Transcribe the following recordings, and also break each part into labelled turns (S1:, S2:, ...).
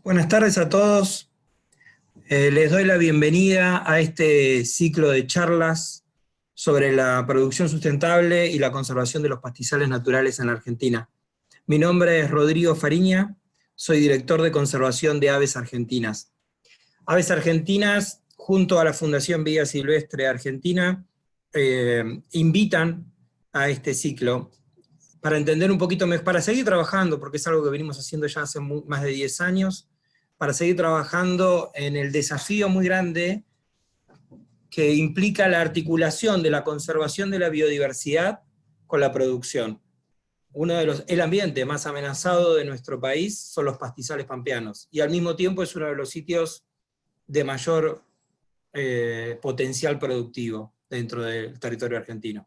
S1: Buenas tardes a todos. Les doy la bienvenida a este ciclo de charlas sobre la producción sustentable y la conservación de los pastizales naturales en la Argentina. Mi nombre es Rodrigo Fariña, soy director de conservación de Aves Argentinas. Aves Argentinas, junto a la Fundación Vida Silvestre Argentina, invitan a este ciclo para entender un poquito mejor, para seguir trabajando, porque es algo que venimos haciendo ya hace más de 10 años, para seguir trabajando en el desafío muy grande que implica la articulación de la conservación de la biodiversidad con la producción. El ambiente más amenazado de nuestro país son los pastizales pampeanos, y al mismo tiempo es uno de los sitios de mayor potencial productivo dentro del territorio argentino.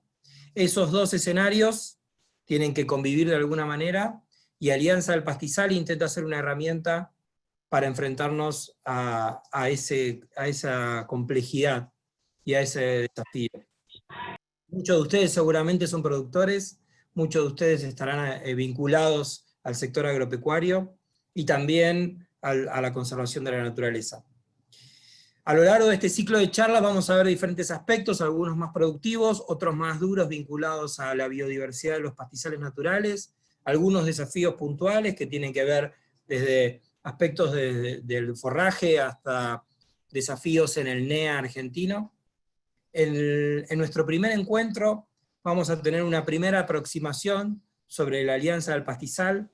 S1: Esos dos escenarios tienen que convivir de alguna manera, y Alianza del Pastizal intenta ser una herramienta para enfrentarnos a esa complejidad y a ese desafío. Muchos de ustedes seguramente son productores, muchos de ustedes estarán vinculados al sector agropecuario y también a la conservación de la naturaleza. A lo largo de este ciclo de charlas vamos a ver diferentes aspectos, algunos más productivos, otros más duros vinculados a la biodiversidad de los pastizales naturales, algunos desafíos puntuales que tienen que ver desde aspectos del forraje hasta desafíos en el NEA argentino. En nuestro primer encuentro vamos a tener una primera aproximación sobre la Alianza del Pastizal.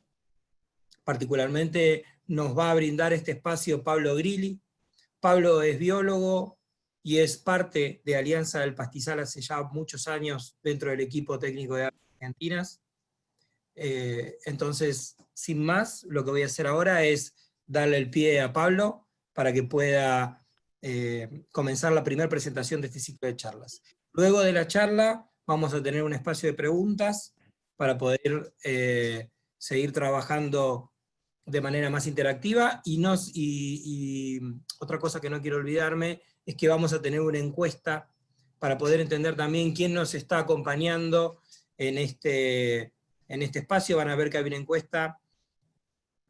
S1: Particularmente nos va a brindar este espacio Pablo Grilli. Pablo es biólogo y es parte de Alianza del Pastizal hace ya muchos años dentro del equipo técnico de Aves Argentinas. Entonces, sin más, lo que voy a hacer ahora es darle el pie a Pablo para que pueda comenzar la primera presentación de este ciclo de charlas. Luego de la charla vamos a tener un espacio de preguntas para poder seguir trabajando de manera más interactiva, y otra cosa que no quiero olvidarme es que vamos a tener una encuesta para poder entender también quién nos está acompañando en este espacio. Van a ver que hay una encuesta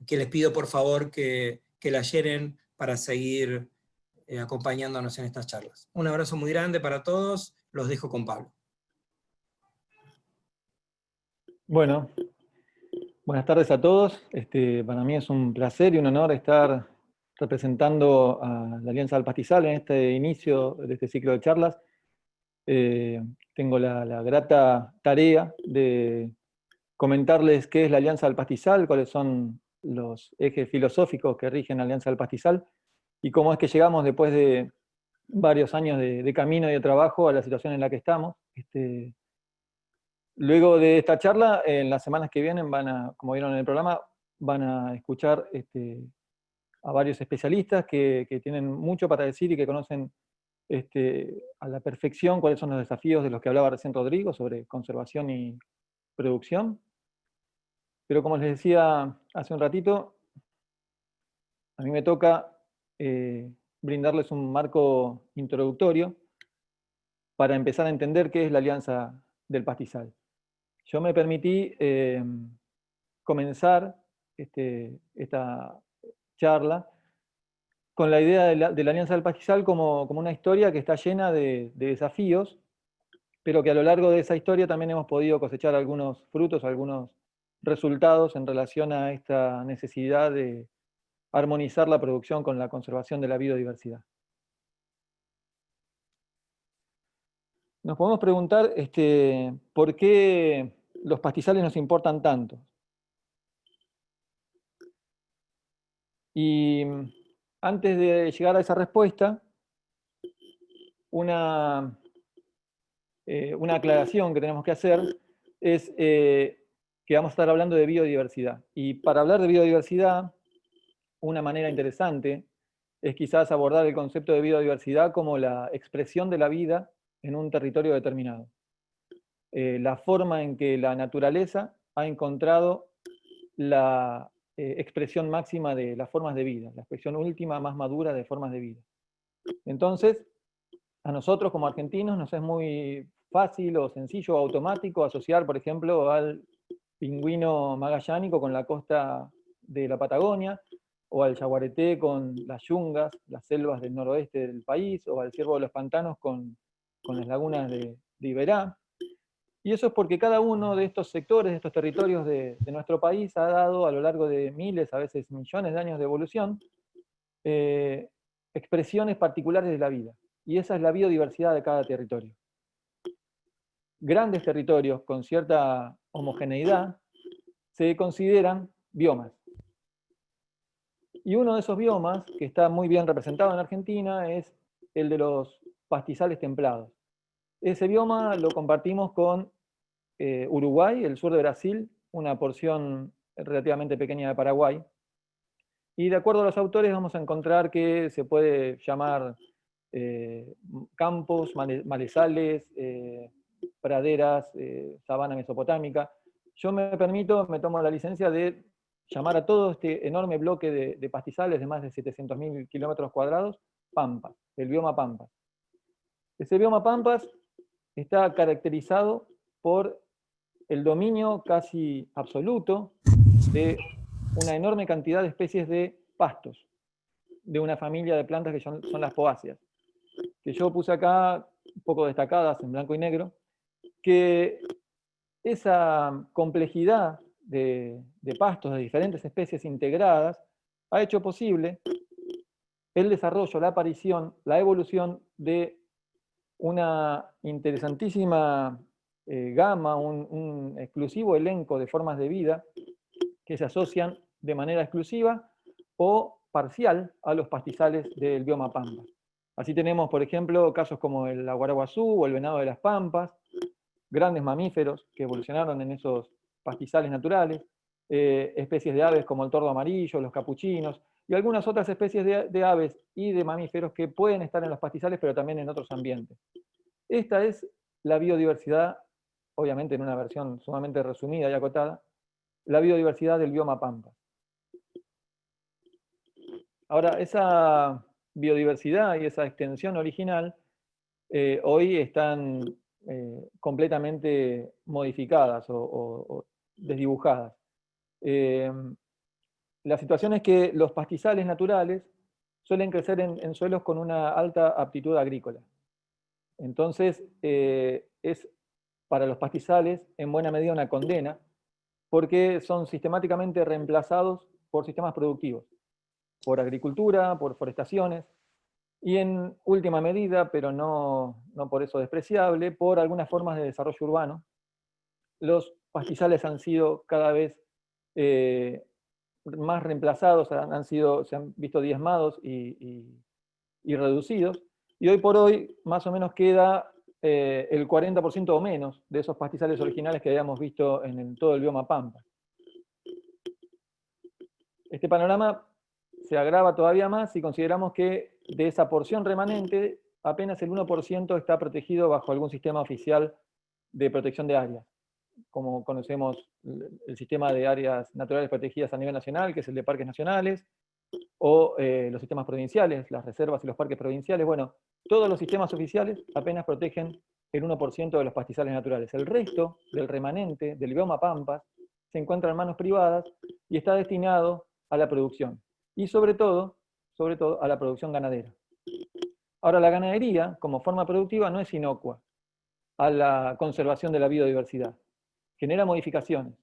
S1: que les pido por favor que la llenen para seguir acompañándonos en estas charlas. Un abrazo muy grande para todos, los dejo con Pablo.
S2: Bueno, buenas tardes a todos. Para mí es un placer y un honor estar representando a la Alianza del Pastizal en este inicio de este ciclo de charlas. Tengo la grata tarea de comentarles qué es la Alianza del Pastizal, cuáles son los ejes filosóficos que rigen la Alianza del Pastizal y cómo es que llegamos después de varios años de camino y de trabajo a la situación en la que estamos. Luego de esta charla, en las semanas que vienen, como vieron en el programa, van a escuchar a varios especialistas que tienen mucho para decir y que conocen a la perfección cuáles son los desafíos de los que hablaba recién Rodrigo sobre conservación y producción. Pero como les decía hace un ratito, a mí me toca brindarles un marco introductorio para empezar a entender qué es la Alianza del Pastizal. Yo me permití comenzar esta charla con la idea de la Alianza del Pastizal como una historia que está llena de desafíos, pero que a lo largo de esa historia también hemos podido cosechar algunos frutos, algunos resultados en relación a esta necesidad de armonizar la producción con la conservación de la biodiversidad. Nos podemos preguntar por qué los pastizales nos importan tanto. Y antes de llegar a esa respuesta, una aclaración que tenemos que hacer es que vamos a estar hablando de biodiversidad. Y para hablar de biodiversidad, una manera interesante es quizás abordar el concepto de biodiversidad como la expresión de la vida en un territorio determinado. La forma en que la naturaleza ha encontrado la expresión máxima de las formas de vida, la expresión última más madura de formas de vida. Entonces, a nosotros como argentinos nos es muy fácil o sencillo o automático asociar, por ejemplo, al pingüino magallánico con la costa de la Patagonia, o al yaguareté con las yungas, las selvas del noroeste del país, o al ciervo de los pantanos con las lagunas de Iberá. Y eso es porque cada uno de estos sectores, de estos territorios de nuestro país ha dado a lo largo de miles, a veces millones de años de evolución, expresiones particulares de la vida. Y esa es la biodiversidad de cada territorio. Grandes territorios con cierta homogeneidad se consideran biomas. Y uno de esos biomas, que está muy bien representado en Argentina, es el de los pastizales templados. Ese bioma lo compartimos con Uruguay, el sur de Brasil, una porción relativamente pequeña de Paraguay. Y de acuerdo a los autores vamos a encontrar que se puede llamar campos, malezales, praderas, sabana mesopotámica. Yo me tomo la licencia de llamar a todo este enorme bloque de pastizales de más de 700.000 kilómetros cuadrados, pampas, el bioma pampas. Ese bioma pampas está caracterizado por el dominio casi absoluto de una enorme cantidad de especies de pastos, de una familia de plantas que son las poáceas, que yo puse acá un poco destacadas en blanco y negro, que esa complejidad de pastos de diferentes especies integradas ha hecho posible el desarrollo, la aparición, la evolución de una interesantísima gama, un exclusivo elenco de formas de vida que se asocian de manera exclusiva o parcial a los pastizales del bioma pampa. Así tenemos, por ejemplo, casos como el aguaraguazú o el venado de las pampas, grandes mamíferos que evolucionaron en esos pastizales naturales, especies de aves como el tordo amarillo, los capuchinos, y algunas otras especies de aves y de mamíferos que pueden estar en los pastizales, pero también en otros ambientes. Esta es la biodiversidad, obviamente en una versión sumamente resumida y acotada, la biodiversidad del bioma pampa. Ahora, esa biodiversidad y esa extensión original hoy están completamente modificadas o desdibujadas. La situación es que los pastizales naturales suelen crecer en suelos con una alta aptitud agrícola. Entonces, es para los pastizales en buena medida una condena, porque son sistemáticamente reemplazados por sistemas productivos, por agricultura, por forestaciones, y en última medida, pero no por eso despreciable, por algunas formas de desarrollo urbano. Los pastizales han sido cada vez más reemplazados, se han visto diezmados y reducidos, y hoy por hoy más o menos queda el 40% o menos de esos pastizales originales que habíamos visto en todo el bioma pampa. Este panorama se agrava todavía más si consideramos que de esa porción remanente apenas el 1% está protegido bajo algún sistema oficial de protección de áreas, como conocemos el sistema de áreas naturales protegidas a nivel nacional, que es el de parques nacionales, o los sistemas provinciales, las reservas y los parques provinciales. Bueno, todos los sistemas oficiales apenas protegen el 1% de los pastizales naturales. El resto del remanente del bioma pampas se encuentra en manos privadas y está destinado a la producción. Y sobre todo a la producción ganadera. Ahora, la ganadería, como forma productiva, no es inocua a la conservación de la biodiversidad. Genera modificaciones.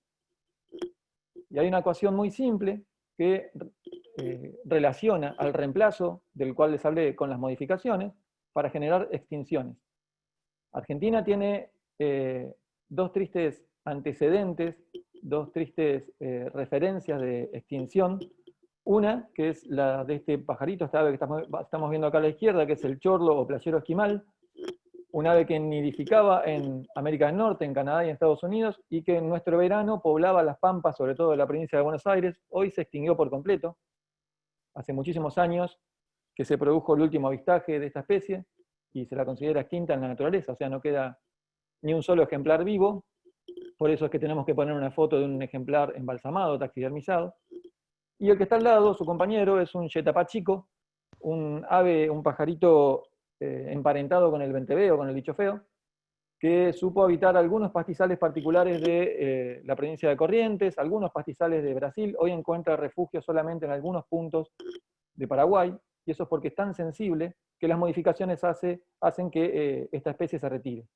S2: Y hay una ecuación muy simple que relaciona al reemplazo, del cual les hablé, con las modificaciones, para generar extinciones. Argentina tiene dos tristes antecedentes, dos tristes referencias de extinción. Una, que es la de este pajarito, esta ave que estamos viendo acá a la izquierda, que es el chorlo o playero esquimal, un ave que nidificaba en América del Norte, en Canadá y en Estados Unidos, y que en nuestro verano poblaba las pampas, sobre todo de la provincia de Buenos Aires. Hoy se extinguió por completo. Hace muchísimos años que se produjo el último avistaje de esta especie, y se la considera extinta en la naturaleza, o sea, no queda ni un solo ejemplar vivo. Por eso es que tenemos que poner una foto de un ejemplar embalsamado, taxidermizado. Y el que está al lado, su compañero, es un yetapá chico, un ave, un pajarito emparentado con el venteveo, con el bicho feo, que supo habitar algunos pastizales particulares de la provincia de Corrientes, algunos pastizales de Brasil. Hoy encuentra refugio solamente en algunos puntos de Paraguay, y eso es porque es tan sensible que las modificaciones hacen que esta especie se retire.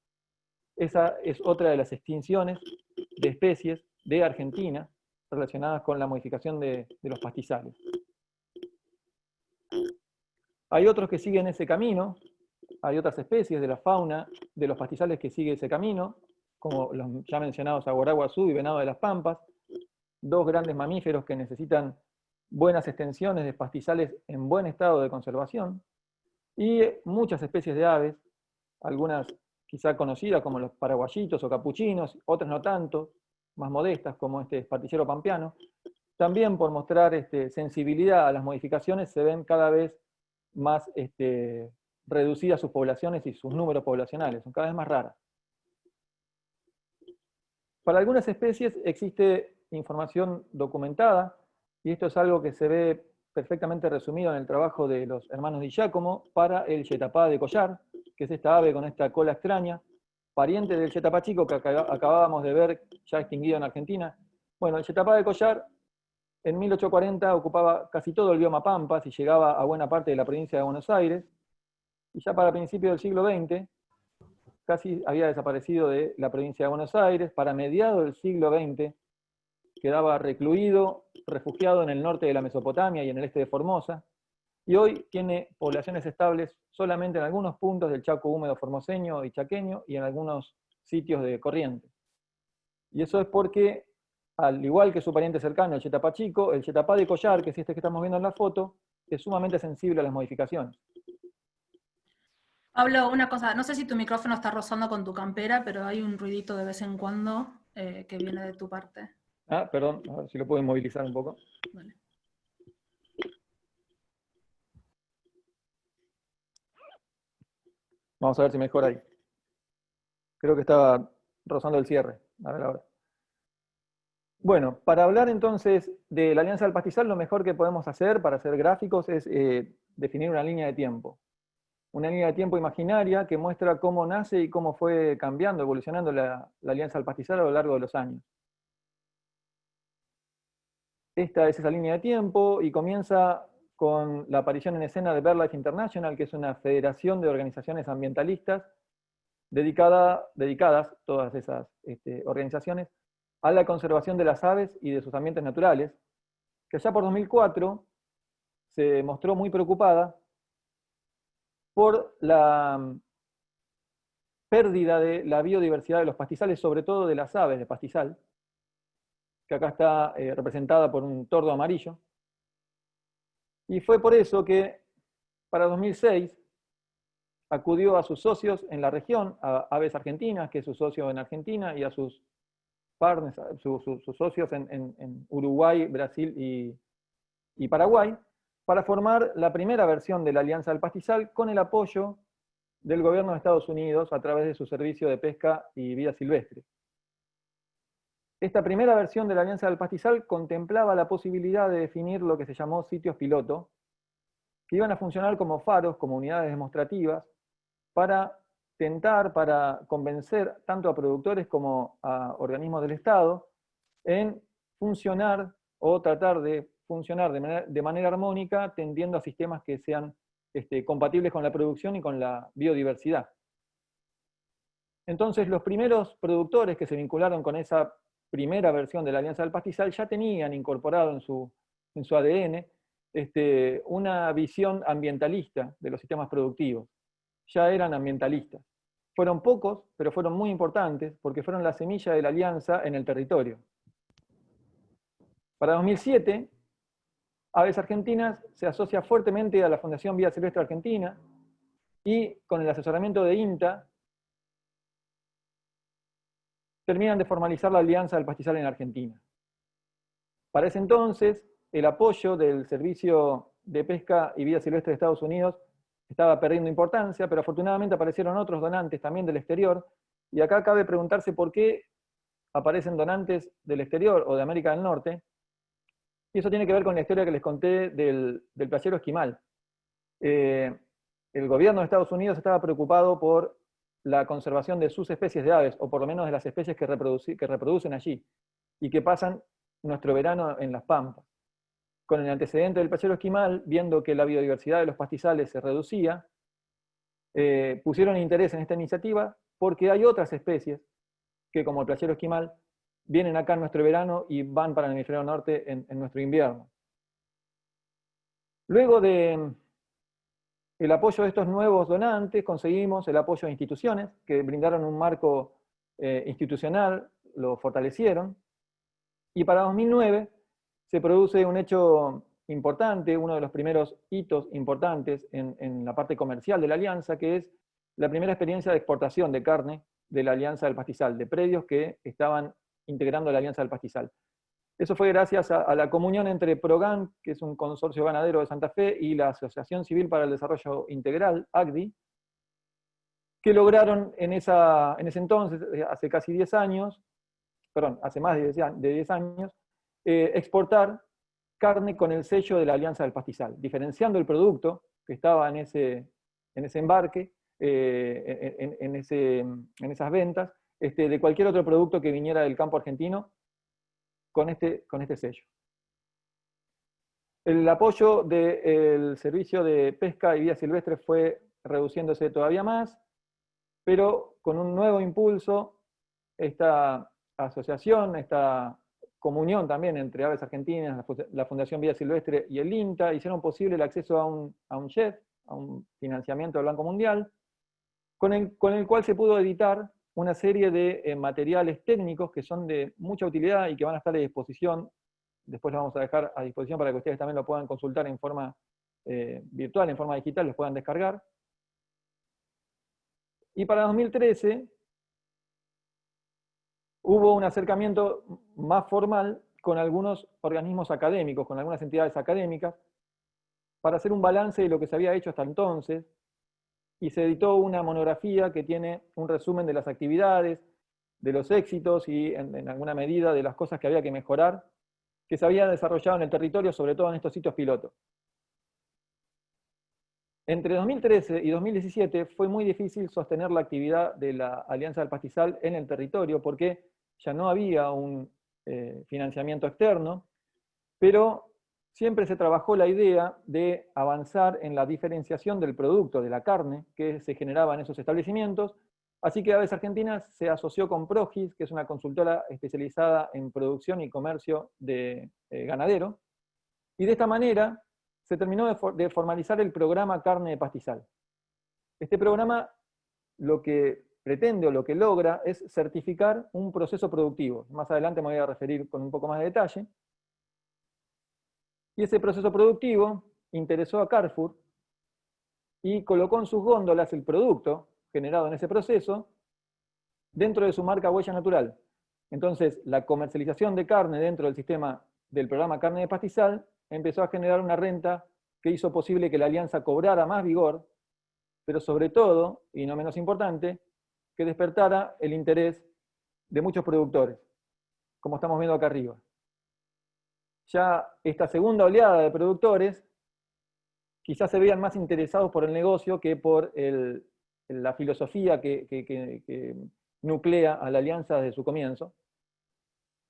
S2: Esa es otra de las extinciones de especies de Argentina relacionadas con la modificación de los pastizales. Hay otros que siguen ese camino, hay otras especies de la fauna de los pastizales que sigue ese camino, como los ya mencionados aguaraguazú y venado de las pampas, dos grandes mamíferos que necesitan buenas extensiones de pastizales en buen estado de conservación, y muchas especies de aves, algunas quizá conocidas como los paraguayitos o capuchinos, otras no tanto, más modestas como este espartillero pampeano. También por mostrar sensibilidad a las modificaciones se ven cada vez más reducidas sus poblaciones y sus números poblacionales, son cada vez más raras. Para algunas especies existe información documentada, y esto es algo que se ve perfectamente resumido en el trabajo de los hermanos Di Giacomo para el yetapá de collar, que es esta ave con esta cola extraña, pariente del yetapá chico que acabábamos de ver ya extinguido en Argentina. Bueno, el yetapá de collar en 1840 ocupaba casi todo el bioma Pampas y llegaba a buena parte de la provincia de Buenos Aires, y ya para principios del siglo XX casi había desaparecido de la provincia de Buenos Aires. Para mediados del siglo XX quedaba recluido, refugiado en el norte de la Mesopotamia y en el este de Formosa, y hoy tiene poblaciones estables solamente en algunos puntos del Chaco húmedo formoseño y chaqueño y en algunos sitios de Corrientes. Y eso es porque, al igual que su pariente cercano, el yetapá chico, el yetapá de collar, que es este que estamos viendo en la foto, es sumamente sensible a las modificaciones.
S3: Pablo, una cosa, no sé si tu micrófono está rozando con tu campera, pero hay un ruidito de vez en cuando que viene de tu parte.
S2: Ah, perdón, a ver si lo puedo movilizar un poco.
S3: Vale.
S2: Vamos a ver si mejora ahí. Creo que estaba rozando el cierre. A ver ahora. Bueno, para hablar entonces de la alianza del pastizal, lo mejor que podemos hacer para hacer gráficos es definir una línea de tiempo. Una línea de tiempo imaginaria que muestra cómo nace y cómo fue cambiando, evolucionando la alianza del pastizal a lo largo de los años. Esta es esa línea de tiempo y comienza con la aparición en escena de BirdLife International, que es una federación de organizaciones ambientalistas dedicadas, todas esas organizaciones, a la conservación de las aves y de sus ambientes naturales, que ya por 2004 se mostró muy preocupada por la pérdida de la biodiversidad de los pastizales, sobre todo de las aves de pastizal, que acá está representada por un tordo amarillo. Y fue por eso que para 2006 acudió a sus socios en la región, a Aves Argentinas, que es su socio en Argentina, y a sus partners, sus socios en Uruguay, Brasil y Paraguay, para formar la primera versión de la Alianza del Pastizal con el apoyo del gobierno de Estados Unidos a través de su servicio de pesca y vida silvestre. Esta primera versión de la Alianza del Pastizal contemplaba la posibilidad de definir lo que se llamó sitios piloto, que iban a funcionar como faros, como unidades demostrativas, para convencer tanto a productores como a organismos del Estado en funcionar o tratar de funcionar de manera armónica, tendiendo a sistemas que sean compatibles con la producción y con la biodiversidad. Entonces, los primeros productores que se vincularon con esa primera versión de la Alianza del Pastizal ya tenían incorporado en su ADN una visión ambientalista de los sistemas productivos. Ya eran ambientalistas. Fueron pocos, pero fueron muy importantes porque fueron la semilla de la alianza en el territorio. Para 2007, Aves Argentinas se asocia fuertemente a la Fundación Vida Silvestre Argentina y con el asesoramiento de INTA terminan de formalizar la alianza del pastizal en Argentina. Para ese entonces, el apoyo del Servicio de Pesca y Vida Silvestre de Estados Unidos estaba perdiendo importancia, pero afortunadamente aparecieron otros donantes también del exterior, y acá cabe preguntarse por qué aparecen donantes del exterior o de América del Norte, y eso tiene que ver con la historia que les conté del playero esquimal. El gobierno de Estados Unidos estaba preocupado por la conservación de sus especies de aves, o por lo menos de las especies que reproducen allí, y que pasan nuestro verano en las pampas. Con el antecedente del playero esquimal, viendo que la biodiversidad de los pastizales se reducía, pusieron interés en esta iniciativa porque hay otras especies que, como el playero esquimal, vienen acá en nuestro verano y van para el hemisferio norte en nuestro invierno. Luego de el apoyo de estos nuevos donantes, conseguimos el apoyo de instituciones que brindaron un marco institucional, lo fortalecieron, y para 2009 se produce un hecho importante, uno de los primeros hitos importantes en la parte comercial de la alianza, que es la primera experiencia de exportación de carne de la Alianza del Pastizal, de predios que estaban integrando la Alianza del Pastizal. Eso fue gracias a la comunión entre PROGAN, que es un consorcio ganadero de Santa Fe, y la Asociación Civil para el Desarrollo Integral, ACDI, que lograron en ese entonces, hace casi 10 años, perdón, hace más de 10 años, exportar carne con el sello de la Alianza del Pastizal, diferenciando el producto que estaba en ese embarque, en esas ventas, de cualquier otro producto que viniera del campo argentino con este sello. El apoyo del Servicio de Pesca y Vida Silvestre fue reduciéndose todavía más, pero con un nuevo impulso, esta asociación, esta comunión también entre Aves Argentinas, la Fundación Vida Silvestre y el INTA, hicieron posible el acceso a un chef, a un financiamiento del Banco Mundial, con el cual se pudo editar una serie de materiales técnicos que son de mucha utilidad y que van a estar a disposición. Después los vamos a dejar a disposición para que ustedes también lo puedan consultar en forma virtual, en forma digital, los puedan descargar. Y para 2013 hubo un acercamiento más formal con algunos organismos académicos, con algunas entidades académicas, para hacer un balance de lo que se había hecho hasta entonces, y se editó una monografía que tiene un resumen de las actividades, de los éxitos y en alguna medida de las cosas que había que mejorar, que se habían desarrollado en el territorio, sobre todo en estos sitios pilotos. Entre 2013 y 2017 fue muy difícil sostener la actividad de la Alianza del Pastizal en el territorio, porque ya no había un financiamiento externo, pero siempre se trabajó la idea de avanzar en la diferenciación del producto, de la carne, que se generaba en esos establecimientos. Así que Aves Argentinas se asoció con Progis, que es una consultora especializada en producción y comercio de ganadero, y de esta manera se terminó de formalizar el programa Carne de Pastizal. Este programa lo que pretende o lo que logra es certificar un proceso productivo. Más adelante me voy a referir con un poco más de detalle. Y ese proceso productivo interesó a Carrefour y colocó en sus góndolas el producto generado en ese proceso dentro de su marca Huella Natural. Entonces, la comercialización de carne dentro del sistema del programa Carne de Pastizal empezó a generar una renta que hizo posible que la alianza cobrara más vigor, pero sobre todo, y no menos importante, que despertara el interés de muchos productores, como estamos viendo acá arriba. Ya esta segunda oleada de productores quizás se vean más interesados por el negocio que por la filosofía que nuclea a la alianza desde su comienzo.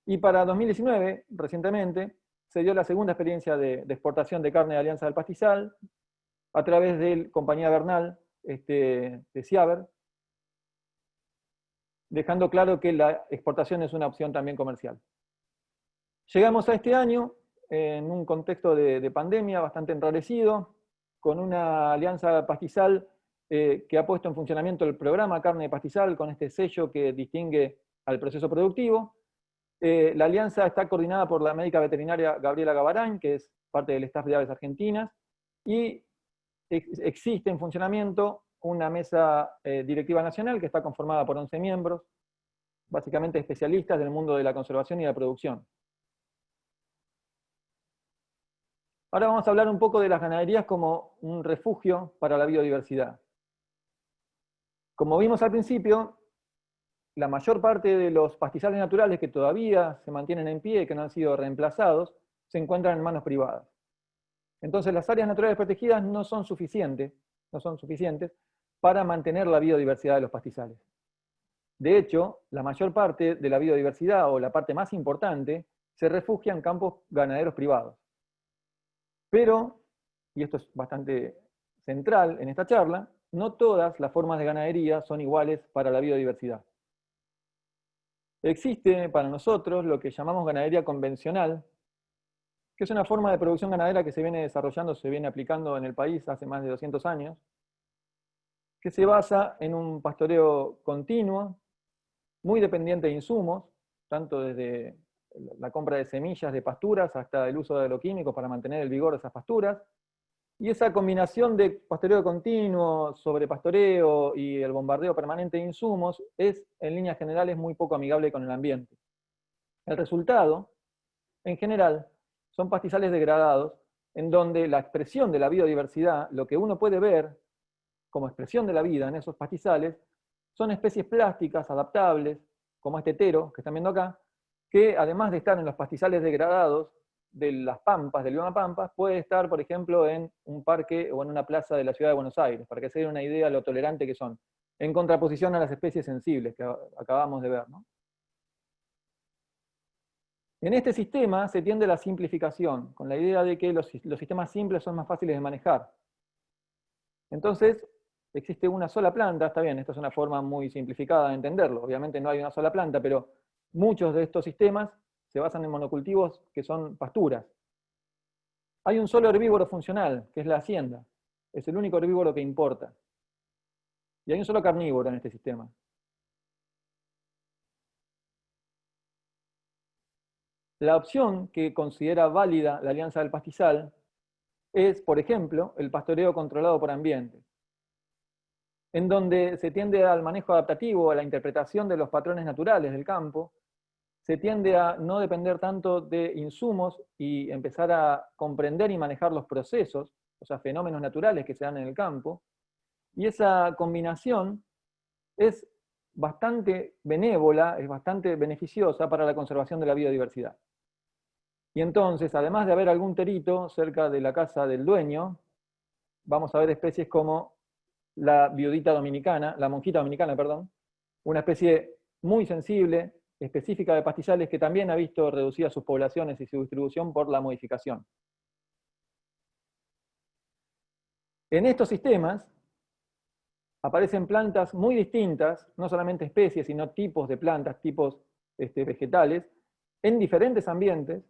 S2: Y para 2019, recientemente, se dio la segunda experiencia de exportación de carne de Alianza del Pastizal a través de Compañía Bernal, de Ciaber, dejando claro que la exportación es una opción también comercial. Llegamos a este año en un contexto de pandemia bastante enrarecido, con una alianza pastizal que ha puesto en funcionamiento el programa Carne de Pastizal, con este sello que distingue al proceso productivo. La alianza está coordinada por la médica veterinaria Gabriela Gavarán, que es parte del staff de Aves Argentinas, y existe en funcionamiento una mesa directiva nacional que está conformada por 11 miembros, básicamente especialistas del mundo de la conservación y la producción. Ahora vamos a hablar un poco de las ganaderías como un refugio para la biodiversidad. Como vimos al principio, la mayor parte de los pastizales naturales que todavía se mantienen en pie, que no han sido reemplazados, se encuentran en manos privadas. Entonces las áreas naturales protegidas no son suficientes, para mantener la biodiversidad de los pastizales. De hecho, la mayor parte de la biodiversidad, o la parte más importante, se refugia en campos ganaderos privados. Pero, y esto es bastante central en esta charla, no todas las formas de ganadería son iguales para la biodiversidad. Existe para nosotros lo que llamamos ganadería convencional, que es una forma de producción ganadera que se viene desarrollando, se viene aplicando en el país hace más de 200 años, que se basa en un pastoreo continuo, muy dependiente de insumos, tanto desde la compra de semillas de pasturas hasta el uso de agroquímicos para mantener el vigor de esas pasturas. Y esa combinación de pastoreo continuo, sobrepastoreo y el bombardeo permanente de insumos es, en líneas generales, muy poco amigable con el ambiente. El resultado, en general, son pastizales degradados, en donde la expresión de la biodiversidad, lo que uno puede ver como expresión de la vida en esos pastizales, son especies plásticas, adaptables, como este tero que están viendo acá, que además de estar en los pastizales degradados de las pampas, del bioma pampas, puede estar, por ejemplo, en un parque o en una plaza de la ciudad de Buenos Aires, para que se den una idea de lo tolerante que son, en contraposición a las especies sensibles que acabamos de ver, ¿no? En este sistema se tiende a la simplificación, con la idea de que los sistemas simples son más fáciles de manejar. Entonces, existe una sola planta, está bien, esta es una forma muy simplificada de entenderlo, obviamente no hay una sola planta, pero muchos de estos sistemas se basan en monocultivos que son pasturas. Hay un solo herbívoro funcional, que es la hacienda, es el único herbívoro que importa. Y hay un solo carnívoro en este sistema. La opción que considera válida la Alianza del Pastizal es, por ejemplo, el pastoreo controlado por ambientes, en donde se tiende al manejo adaptativo, a la interpretación de los patrones naturales del campo, se tiende a no depender tanto de insumos y empezar a comprender y manejar los procesos, o sea, fenómenos naturales que se dan en el campo, y esa combinación es bastante benévola, es bastante beneficiosa para la conservación de la biodiversidad. Y entonces, además de haber algún terito cerca de la casa del dueño, vamos a ver especies como la viudita dominicana, la monjita dominicana, perdón, una especie muy sensible, específica de pastizales, que también ha visto reducidas sus poblaciones y su distribución por la modificación. En estos sistemas aparecen plantas muy distintas, no solamente especies, sino tipos de plantas, tipos vegetales, en diferentes ambientes,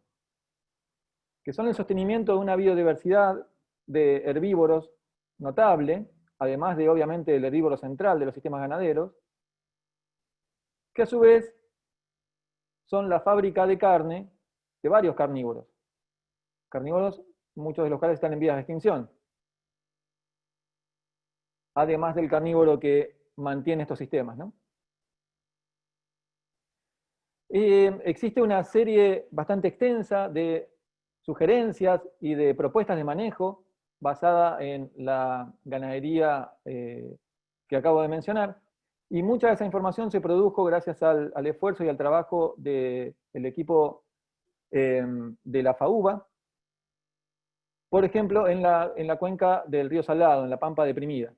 S2: que son el sostenimiento de una biodiversidad de herbívoros notable, además de, obviamente, el herbívoro central de los sistemas ganaderos, que a su vez son la fábrica de carne de varios carnívoros. Carnívoros, muchos de los cuales están en vías de extinción. Además del carnívoro que mantiene estos sistemas, ¿no? Existe una serie bastante extensa de sugerencias y de propuestas de manejo basada en la ganadería que acabo de mencionar, y mucha de esa información se produjo gracias al esfuerzo y al trabajo del equipo de la FAUBA, por ejemplo, en la cuenca del río Salado, en la Pampa deprimida.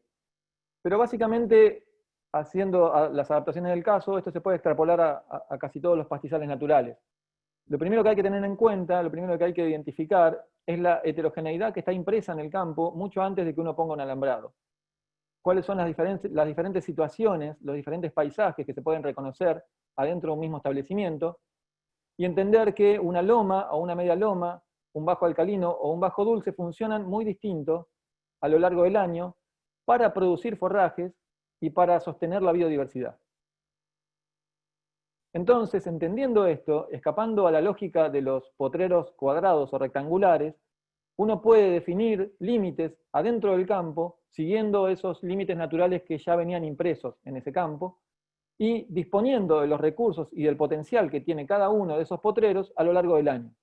S2: Pero básicamente, haciendo las adaptaciones del caso, esto se puede extrapolar a casi todos los pastizales naturales. Lo primero que hay que tener en cuenta, lo primero que hay que identificar, es la heterogeneidad que está impresa en el campo mucho antes de que uno ponga un alambrado. Cuáles son las diferentes situaciones, los diferentes paisajes que se pueden reconocer adentro de un mismo establecimiento, y entender que una loma o una media loma, un bajo alcalino o un bajo dulce funcionan muy distinto a lo largo del año para producir forrajes y para sostener la biodiversidad. Entonces, entendiendo esto, escapando a la lógica de los potreros cuadrados o rectangulares, uno puede definir límites adentro del campo, siguiendo esos límites naturales que ya venían impresos en ese campo, y disponiendo de los recursos y del potencial que tiene cada uno de esos potreros a lo largo del año.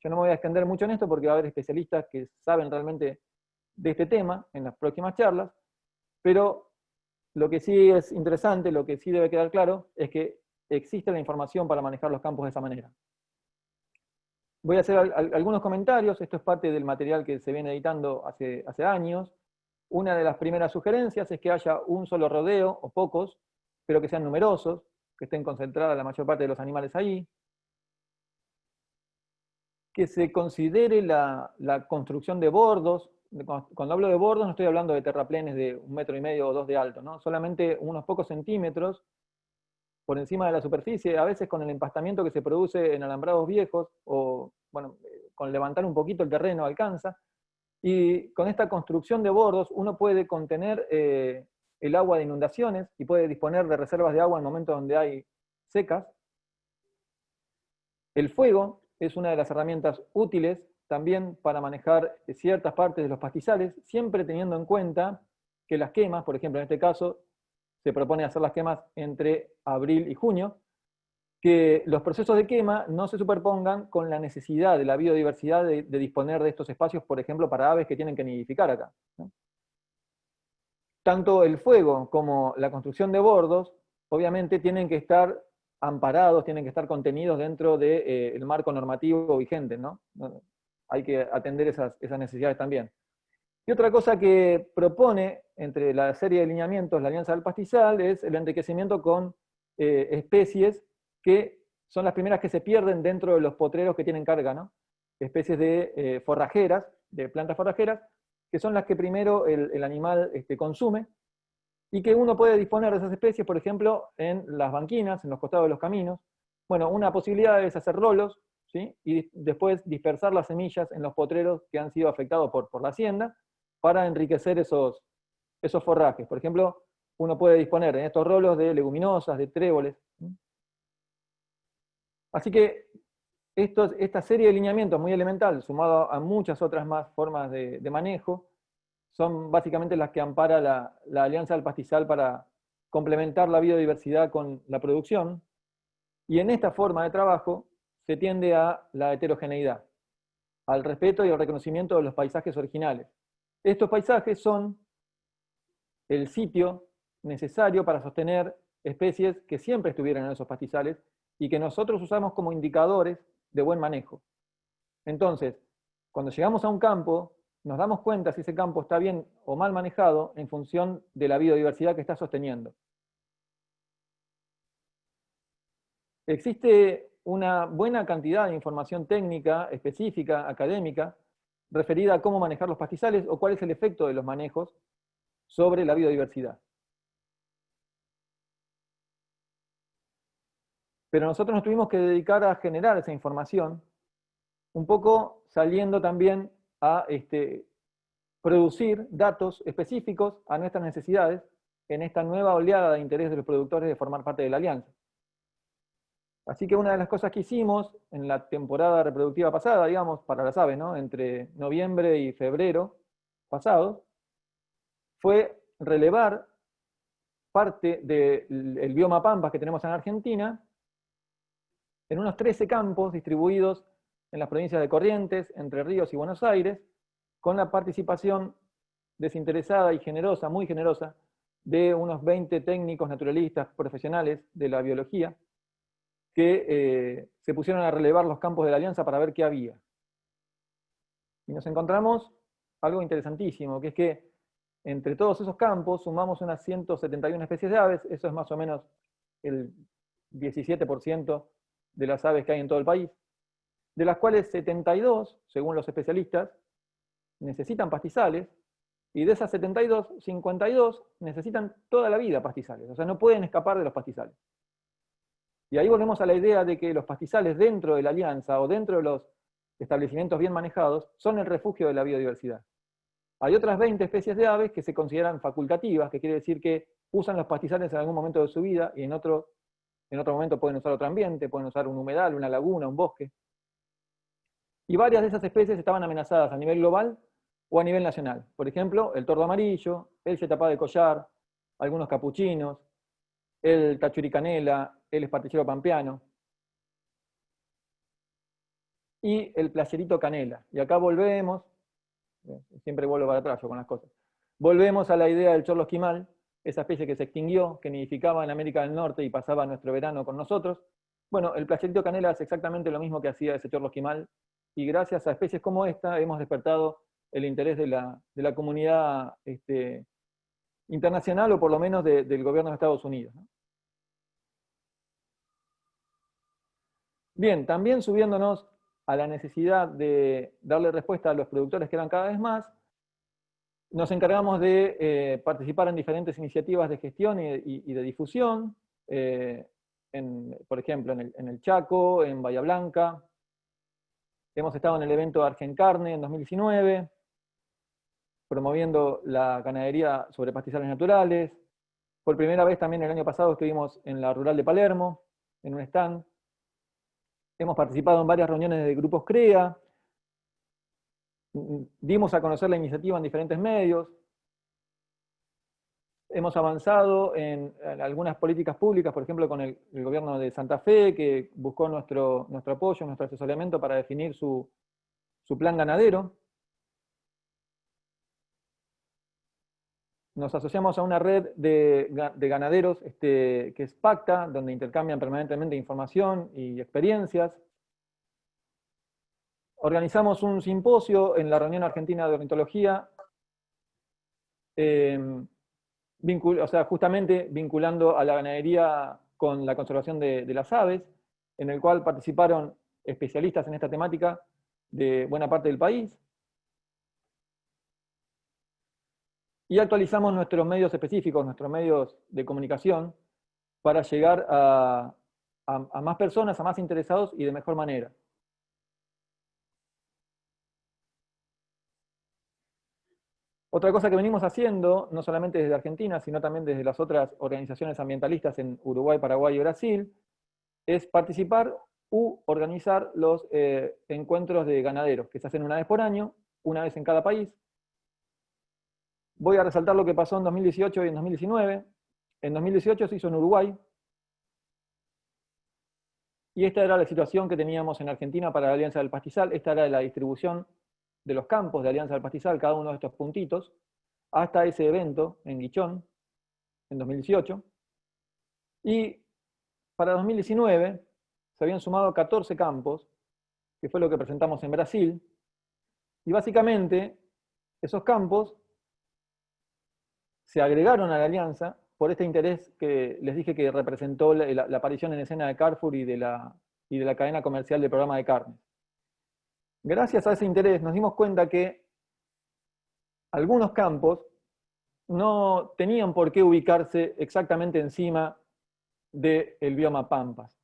S2: Yo no me voy a extender mucho en esto porque va a haber especialistas que saben realmente de este tema en las próximas charlas, pero lo que sí es interesante, lo que sí debe quedar claro, es que existe la información para manejar los campos de esa manera. Voy a hacer algunos comentarios, esto es parte del material que se viene editando hace años, Una de las primeras sugerencias es que haya un solo rodeo, o pocos, pero que sean numerosos, que estén concentradas la mayor parte de los animales ahí. Que se considere la construcción de bordos. Cuando hablo de bordos no estoy hablando de terraplenes de 1,5 metros o 2 de alto, ¿no? Solamente unos pocos centímetros por encima de la superficie, a veces con el empastamiento que se produce en alambrados viejos, o bueno, con levantar un poquito el terreno alcanza, y con esta construcción de bordos uno puede contener el agua de inundaciones y puede disponer de reservas de agua en momentos donde hay secas. El fuego es una de las herramientas útiles también para manejar ciertas partes de los pastizales, siempre teniendo en cuenta que las quemas, por ejemplo en este caso, se propone hacer las quemas entre abril y junio, que los procesos de quema no se superpongan con la necesidad de la biodiversidad de disponer de estos espacios, por ejemplo, para aves que tienen que nidificar acá, ¿no? Tanto el fuego como la construcción de bordos, obviamente, tienen que estar amparados, tienen que estar contenidos dentro del marco normativo vigente, ¿no? Hay que atender esas necesidades también. Y otra cosa que propone entre la serie de lineamientos la Alianza del Pastizal es el enriquecimiento con especies que son las primeras que se pierden dentro de los potreros que tienen carga, ¿no? Especies de forrajeras, de plantas forrajeras, que son las que primero el animal consume, y que uno puede disponer de esas especies, por ejemplo, en las banquinas, en los costados de los caminos. Bueno, una posibilidad es hacer rolos, ¿sí? Y después dispersar las semillas en los potreros que han sido afectados por la hacienda, para enriquecer esos forrajes. Por ejemplo, uno puede disponer en estos rolos de leguminosas, de tréboles. Así que esta serie de lineamientos muy elemental, sumado a muchas otras más formas de manejo, son básicamente las que ampara la Alianza del Pastizal para complementar la biodiversidad con la producción. Y en esta forma de trabajo se tiende a la heterogeneidad, al respeto y al reconocimiento de los paisajes originales. Estos paisajes son el sitio necesario para sostener especies que siempre estuvieron en esos pastizales y que nosotros usamos como indicadores de buen manejo. Entonces, cuando llegamos a un campo, nos damos cuenta si ese campo está bien o mal manejado en función de la biodiversidad que está sosteniendo. Existe una buena cantidad de información técnica, específica, académica, referida a cómo manejar los pastizales o cuál es el efecto de los manejos sobre la biodiversidad. Pero nosotros nos tuvimos que dedicar a generar esa información, un poco saliendo también a producir datos específicos a nuestras necesidades en esta nueva oleada de interés de los productores de formar parte de la alianza. Así que una de las cosas que hicimos en la temporada reproductiva pasada, digamos, para las aves, ¿no? Entre noviembre y febrero pasado, fue relevar parte del bioma pampas que tenemos en Argentina en unos 13 campos distribuidos en las provincias de Corrientes, Entre Ríos y Buenos Aires, con la participación desinteresada y generosa, muy generosa, de unos 20 técnicos naturalistas profesionales de la biología, que se pusieron a relevar los campos de la Alianza para ver qué había. Y nos encontramos algo interesantísimo, que es que entre todos esos campos sumamos unas 171 especies de aves, eso es más o menos el 17% de las aves que hay en todo el país, de las cuales 72, según los especialistas, necesitan pastizales, y de esas 72, 52 necesitan toda la vida pastizales, o sea, no pueden escapar de los pastizales. Y ahí volvemos a la idea de que los pastizales dentro de la alianza o dentro de los establecimientos bien manejados son el refugio de la biodiversidad. Hay otras 20 especies de aves que se consideran facultativas, que quiere decir que usan los pastizales en algún momento de su vida y en otro momento pueden usar otro ambiente, pueden usar un humedal, una laguna, un bosque. Y varias de esas especies estaban amenazadas a nivel global o a nivel nacional. Por ejemplo, el tordo amarillo, el yetapá de collar, algunos capuchinos, el tachuricanela, el espartillero pampeano y el placerito canela. Y acá volvemos, siempre vuelvo para atrás yo con las cosas, volvemos a la idea del chorlo esquimal, esa especie que se extinguió, que nidificaba en América del Norte y pasaba nuestro verano con nosotros. Bueno, el placerito canela es exactamente lo mismo que hacía ese chorlo esquimal, y gracias a especies como esta hemos despertado el interés de la comunidad internacional, o por lo menos del gobierno de Estados Unidos, ¿no? Bien, también subiéndonos a la necesidad de darle respuesta a los productores que eran cada vez más, nos encargamos de participar en diferentes iniciativas de gestión y de difusión, por ejemplo, en el Chaco, en Bahía Blanca. Hemos estado en el evento Argencarne en 2019, promoviendo la ganadería sobre pastizales naturales. Por primera vez también el año pasado estuvimos en la Rural de Palermo, en un stand. Hemos participado en varias reuniones de grupos CREA, dimos a conocer la iniciativa en diferentes medios, hemos avanzado en algunas políticas públicas, por ejemplo con el gobierno de Santa Fe, que buscó nuestro apoyo, nuestro asesoramiento para definir su plan ganadero. Nos asociamos a una red de ganaderos que es PACTA, donde intercambian permanentemente información y experiencias. Organizamos un simposio en la Reunión Argentina de Ornitología, justamente vinculando a la ganadería con la conservación de las aves, en el cual participaron especialistas en esta temática de buena parte del país. Y actualizamos nuestros medios específicos, nuestros medios de comunicación, para llegar a más personas, a más interesados y de mejor manera. Otra cosa que venimos haciendo, no solamente desde Argentina, sino también desde las otras organizaciones ambientalistas en Uruguay, Paraguay y Brasil, es participar u organizar los encuentros de ganaderos, que se hacen una vez por año, una vez en cada país. Voy a resaltar lo que pasó en 2018 y en 2019. En 2018 se hizo en Uruguay, y esta era la situación que teníamos en Argentina para la Alianza del Pastizal. Esta era la distribución de los campos de Alianza del Pastizal, cada uno de estos puntitos, hasta ese evento en Guichón, en 2018. Y para 2019 se habían sumado 14 campos, que fue lo que presentamos en Brasil, y básicamente esos campos se agregaron a la alianza por este interés que les dije que representó la aparición en escena de Carrefour y de la cadena comercial del programa de carnes. Gracias a ese interés nos dimos cuenta que algunos campos no tenían por qué ubicarse exactamente encima del bioma Pampas.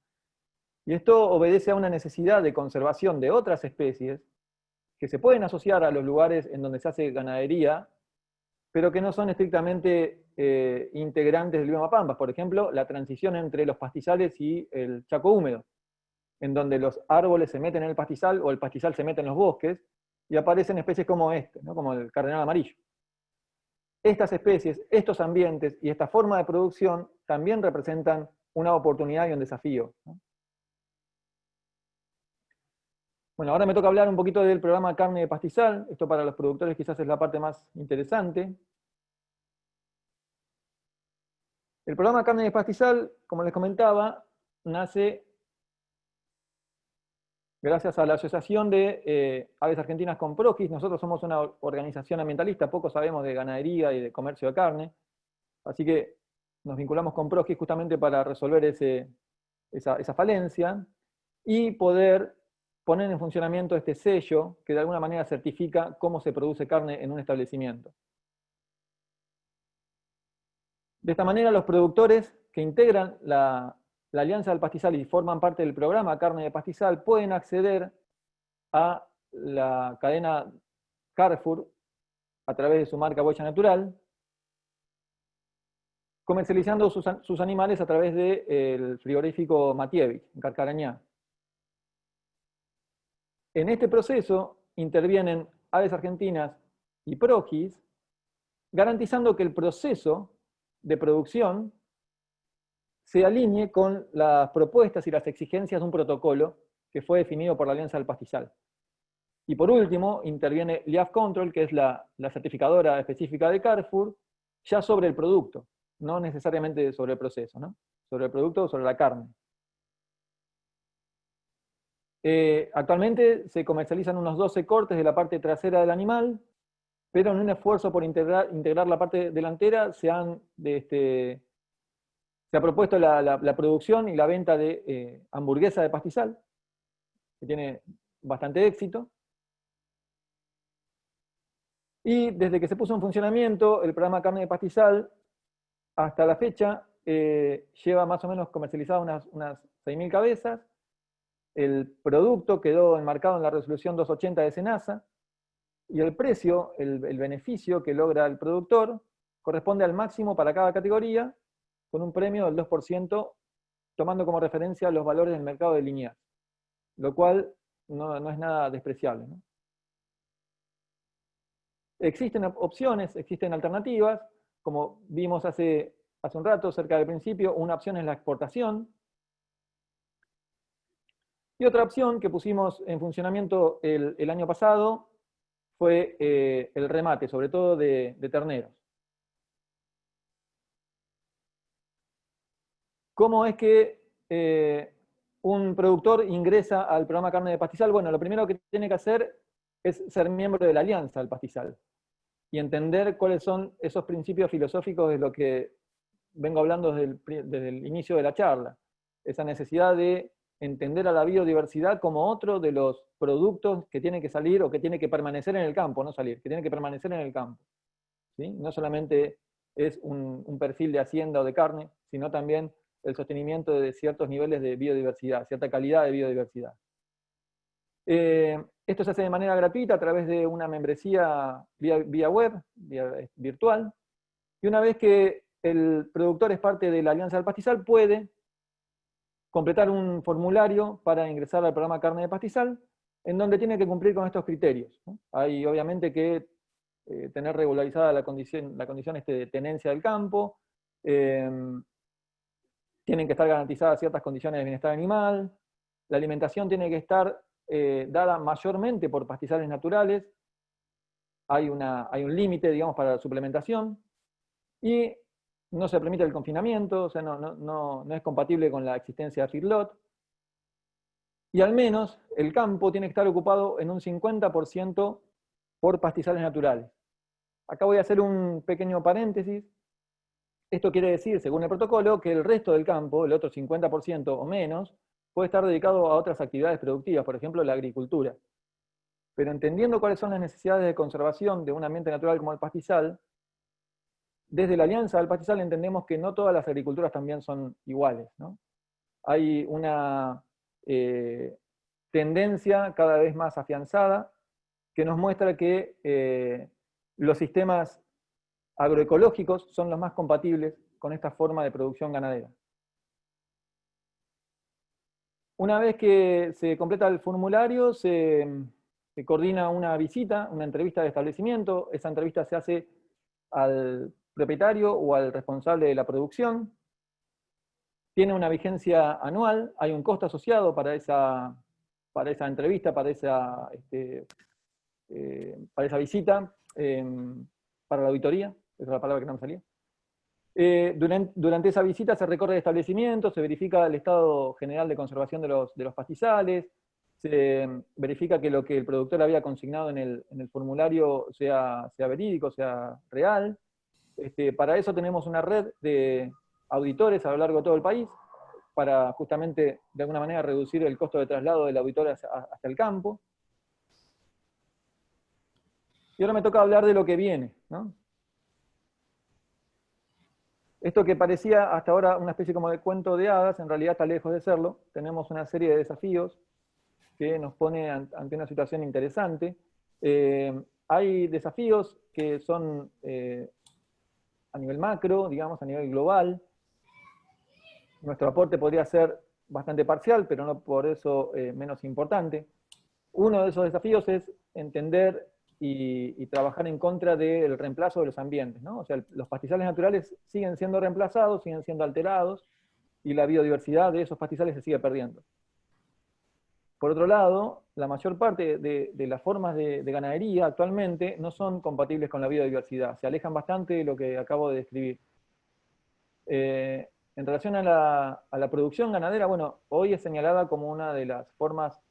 S2: Y esto obedece a una necesidad de conservación de otras especies que se pueden asociar a los lugares en donde se hace ganadería, pero que no son estrictamente integrantes del bioma Pampas. Por ejemplo, la transición entre los pastizales y el Chaco húmedo, en donde los árboles se meten en el pastizal o el pastizal se mete en los bosques, y aparecen especies como ¿no? Como el cardenal amarillo. Estas especies, estos ambientes y esta forma de producción también representan una oportunidad y un desafío, ¿no? Bueno, ahora me toca hablar un poquito del programa Carne de Pastizal. Esto para los productores quizás es la parte más interesante. El programa Carne de Pastizal, como les comentaba, nace gracias a la Asociación de Aves Argentinas con PROGIS. Nosotros somos una organización ambientalista, poco sabemos de ganadería y de comercio de carne, así que nos vinculamos con PROGIS justamente para resolver esa falencia y poder poner en funcionamiento este sello que de alguna manera certifica cómo se produce carne en un establecimiento. De esta manera, los productores que integran la Alianza del Pastizal y forman parte del programa Carne de Pastizal pueden acceder a la cadena Carrefour a través de su marca Huella Natural, comercializando sus animales a través del frigorífico Matievich, en Carcarañá. En este proceso intervienen Aves Argentinas y PROGIS, garantizando que el proceso de producción se alinee con las propuestas y las exigencias de un protocolo que fue definido por la Alianza del Pastizal. Y por último, interviene Liaf Control, que es la certificadora específica de Carrefour, ya sobre el producto, no necesariamente sobre el proceso, ¿no? Sobre el producto o sobre la carne. Actualmente se comercializan unos 12 cortes de la parte trasera del animal, pero en un esfuerzo por integrar la parte delantera se ha propuesto la producción y la venta de hamburguesa de pastizal, que tiene bastante éxito. Y desde que se puso en funcionamiento el programa Carne de Pastizal, hasta la fecha, lleva más o menos comercializadas unas 6.000 cabezas. El producto quedó enmarcado en la resolución 280 de SENASA, y el precio, el beneficio que logra el productor, corresponde al máximo para cada categoría, con un premio del 2%, tomando como referencia los valores del mercado de Liniers, lo cual no es nada despreciable, ¿no? Existen opciones, existen alternativas, como vimos hace un rato, cerca del principio. Una opción es la exportación. Y otra opción que pusimos en funcionamiento el año pasado fue el remate, sobre todo de terneros. ¿Cómo es que un productor ingresa al programa Carne de Pastizal? Bueno, lo primero que tiene que hacer es ser miembro de la Alianza del Pastizal y entender cuáles son esos principios filosóficos de lo que vengo hablando desde el inicio de la charla. Esa necesidad de entender a la biodiversidad como otro de los productos que tiene que salir o que tiene que permanecer en el campo, no salir, que tiene que permanecer en el campo, ¿sí? No solamente es un perfil de hacienda o de carne, sino también el sostenimiento de ciertos niveles de biodiversidad, cierta calidad de biodiversidad. Esto se hace de manera gratuita a través de una membresía vía web, vía virtual, y una vez que el productor es parte de la Alianza del Pastizal, puede completar un formulario para ingresar al programa Carne de Pastizal, en donde tiene que cumplir con estos criterios, ¿no? Hay obviamente que tener regularizada la condición de tenencia del campo, tienen que estar garantizadas ciertas condiciones de bienestar animal, la alimentación tiene que estar dada mayormente por pastizales naturales, hay un límite, digamos, para la suplementación, y no se permite el confinamiento, o sea, no es compatible con la existencia de feedlot, y al menos el campo tiene que estar ocupado en un 50% por pastizales naturales. Acá voy a hacer un pequeño paréntesis. Esto quiere decir, según el protocolo, que el resto del campo, el otro 50% o menos, puede estar dedicado a otras actividades productivas, por ejemplo, la agricultura. Pero entendiendo cuáles son las necesidades de conservación de un ambiente natural como el pastizal, desde la Alianza del Pastizal entendemos que no todas las agriculturas también son iguales, ¿no? Hay una tendencia cada vez más afianzada que nos muestra que los sistemas agroecológicos son los más compatibles con esta forma de producción ganadera. Una vez que se completa el formulario, se coordina una visita, una entrevista de establecimiento. Esa entrevista se hace al propietario o al responsable de la producción. Tiene una vigencia anual, hay un costo asociado para esa entrevista, para esa visita, para la auditoría, esa es la palabra que no me salía. Durante esa visita se recorre el establecimiento, se verifica el estado general de conservación de los pastizales, se verifica que lo que el productor había consignado en el formulario sea verídico, sea real. Para eso tenemos una red de auditores a lo largo de todo el país, para justamente de alguna manera reducir el costo de traslado del auditor hasta el campo. Y ahora me toca hablar de lo que viene, ¿no? Esto que parecía hasta ahora una especie como de cuento de hadas, en realidad está lejos de serlo. Tenemos una serie de desafíos que nos pone ante una situación interesante. Hay desafíos que son a nivel macro, digamos, a nivel global. Nuestro aporte podría ser bastante parcial, pero no por eso menos importante. Uno de esos desafíos es entender y trabajar en contra del reemplazo de los ambientes, ¿no? O sea, los pastizales naturales siguen siendo reemplazados, siguen siendo alterados, y la biodiversidad de esos pastizales se sigue perdiendo. Por otro lado, la mayor parte de las formas de ganadería actualmente no son compatibles con la biodiversidad, se alejan bastante de lo que acabo de describir. En relación a la producción ganadera, bueno, hoy es señalada como una de las formas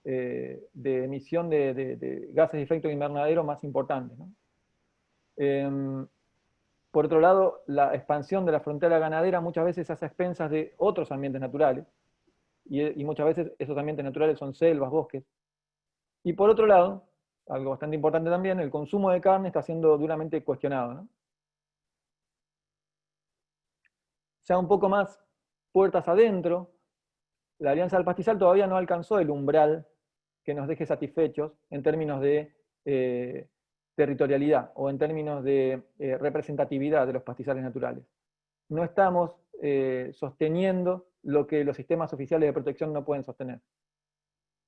S2: de emisión de gases de efecto invernadero más importantes, ¿no? Por otro lado, la expansión de la frontera ganadera muchas veces hace a expensas de otros ambientes naturales, y muchas veces esos ambientes naturales son selvas, bosques. Y por otro lado, algo bastante importante también, el consumo de carne está siendo duramente cuestionado, ¿no? Ya un poco más puertas adentro, la Alianza del Pastizal todavía no alcanzó el umbral que nos deje satisfechos en términos de territorialidad o en términos de representatividad de los pastizales naturales. No estamos sosteniendo lo que los sistemas oficiales de protección no pueden sostener.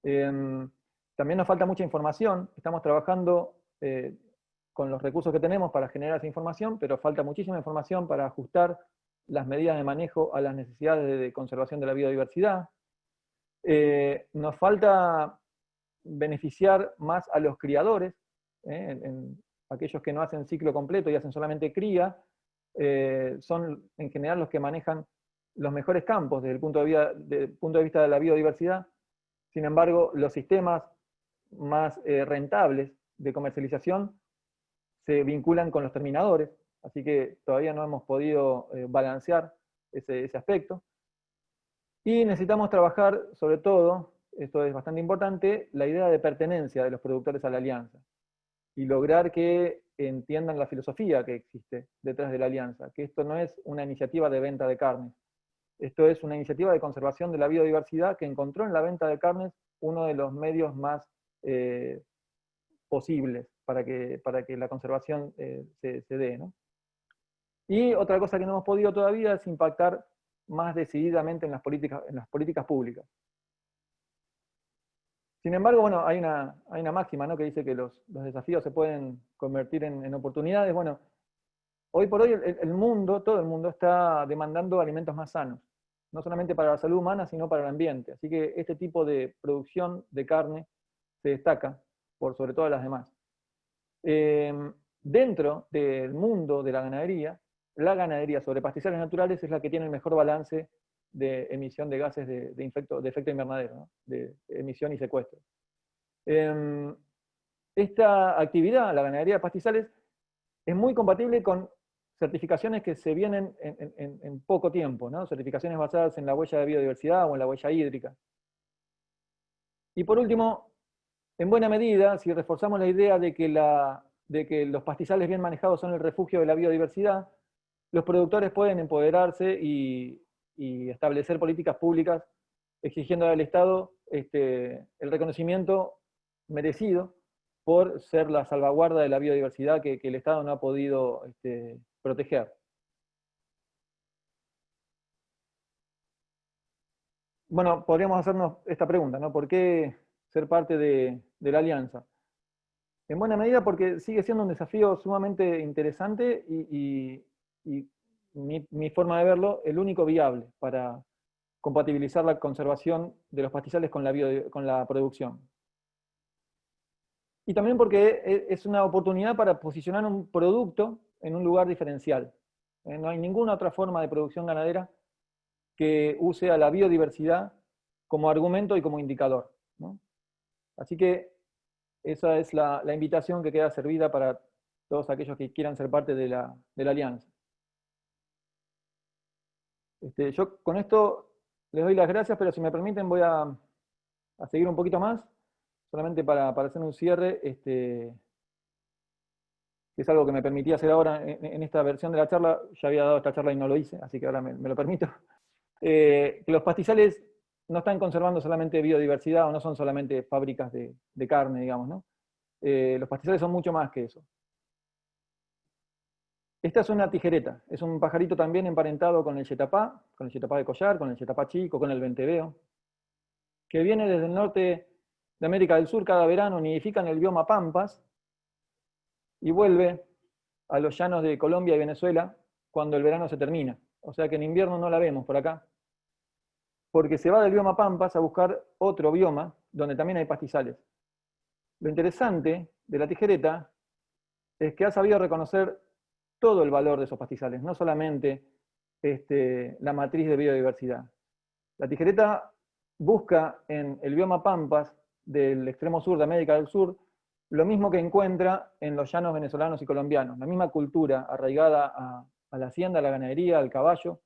S2: También nos falta mucha información, estamos trabajando con los recursos que tenemos para generar esa información, pero falta muchísima información para ajustar las medidas de manejo a las necesidades de conservación de la biodiversidad. Nos falta beneficiar más a los criadores, en aquellos que no hacen ciclo completo y hacen solamente cría, son en general los que manejan los mejores campos desde el punto de vista de la biodiversidad. Sin embargo, los sistemas más rentables de comercialización se vinculan con los terminadores, así que todavía no hemos podido balancear ese aspecto. Y necesitamos trabajar, sobre todo, esto es bastante importante, la idea de pertenencia de los productores a la alianza, y lograr que entiendan la filosofía que existe detrás de la alianza, que esto no es una iniciativa de venta de carne, esto es una iniciativa de conservación de la biodiversidad que encontró en la venta de carnes uno de los medios más posibles para que la conservación se dé, ¿no? Y otra cosa que no hemos podido todavía es impactar más decididamente en las políticas públicas. Sin embargo, bueno, hay una máxima, ¿no?, que dice que los desafíos se pueden convertir en oportunidades. Bueno, hoy por hoy el mundo, todo el mundo, está demandando alimentos más sanos, no solamente para la salud humana, sino para el ambiente. Así que este tipo de producción de carne se destaca por sobre todas las demás. Dentro del mundo de la ganadería sobre pastizales naturales es la que tiene el mejor balance de emisión de gases de efecto invernadero, ¿no?, de emisión y secuestro. Esta actividad, la ganadería de pastizales, es muy compatible con certificaciones que se vienen en poco tiempo, ¿no?, certificaciones basadas en la huella de biodiversidad o en la huella hídrica. Y por último, en buena medida, si reforzamos la idea de que los pastizales bien manejados son el refugio de la biodiversidad, los productores pueden empoderarse y establecer políticas públicas exigiendo al Estado el reconocimiento merecido por ser la salvaguarda de la biodiversidad que el Estado no ha podido proteger. Bueno, podríamos hacernos esta pregunta, ¿no? ¿Por qué ser parte de la alianza? En buena medida porque sigue siendo un desafío sumamente interesante y mi forma de verlo, el único viable para compatibilizar la conservación de los pastizales con la producción. Y también porque es una oportunidad para posicionar un producto en un lugar diferencial. No hay ninguna otra forma de producción ganadera que use a la biodiversidad como argumento y como indicador, ¿no? Así que esa es la invitación que queda servida para todos aquellos que quieran ser parte de la alianza. Yo con esto les doy las gracias, pero si me permiten voy a seguir un poquito más, solamente para hacer un cierre, que es algo que me permitía hacer ahora en esta versión de la charla. Ya había dado esta charla y no lo hice, así que ahora me lo permito. Que los pastizales no están conservando solamente biodiversidad, o no son solamente fábricas de carne, digamos, ¿no? Los pastizales son mucho más que eso. Esta es una tijereta, es un pajarito también emparentado con el yetapá de collar, con el yetapá chico, con el venteveo, que viene desde el norte de América del Sur cada verano, nidifica en el bioma Pampas, y vuelve a los llanos de Colombia y Venezuela cuando el verano se termina. O sea que en invierno no la vemos por acá, porque se va del bioma Pampas a buscar otro bioma donde también hay pastizales. Lo interesante de la tijereta es que ha sabido reconocer todo el valor de esos pastizales, no solamente la matriz de biodiversidad. La tijereta busca en el bioma Pampas del extremo sur de América del Sur lo mismo que encuentra en los llanos venezolanos y colombianos, la misma cultura arraigada a la hacienda, a la ganadería, al caballo.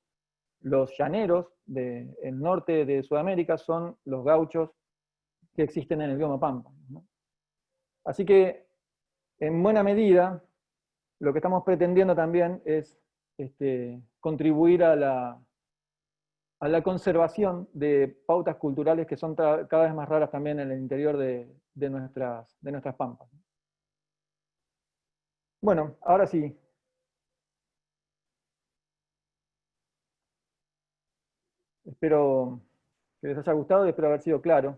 S2: Los llaneros del norte de Sudamérica son los gauchos que existen en el bioma Pampa, ¿no? Así que, en buena medida, lo que estamos pretendiendo también es contribuir a la conservación de pautas culturales que son cada vez más raras también en el interior de nuestras pampas. Bueno, ahora sí. Espero que les haya gustado y espero haber sido claro.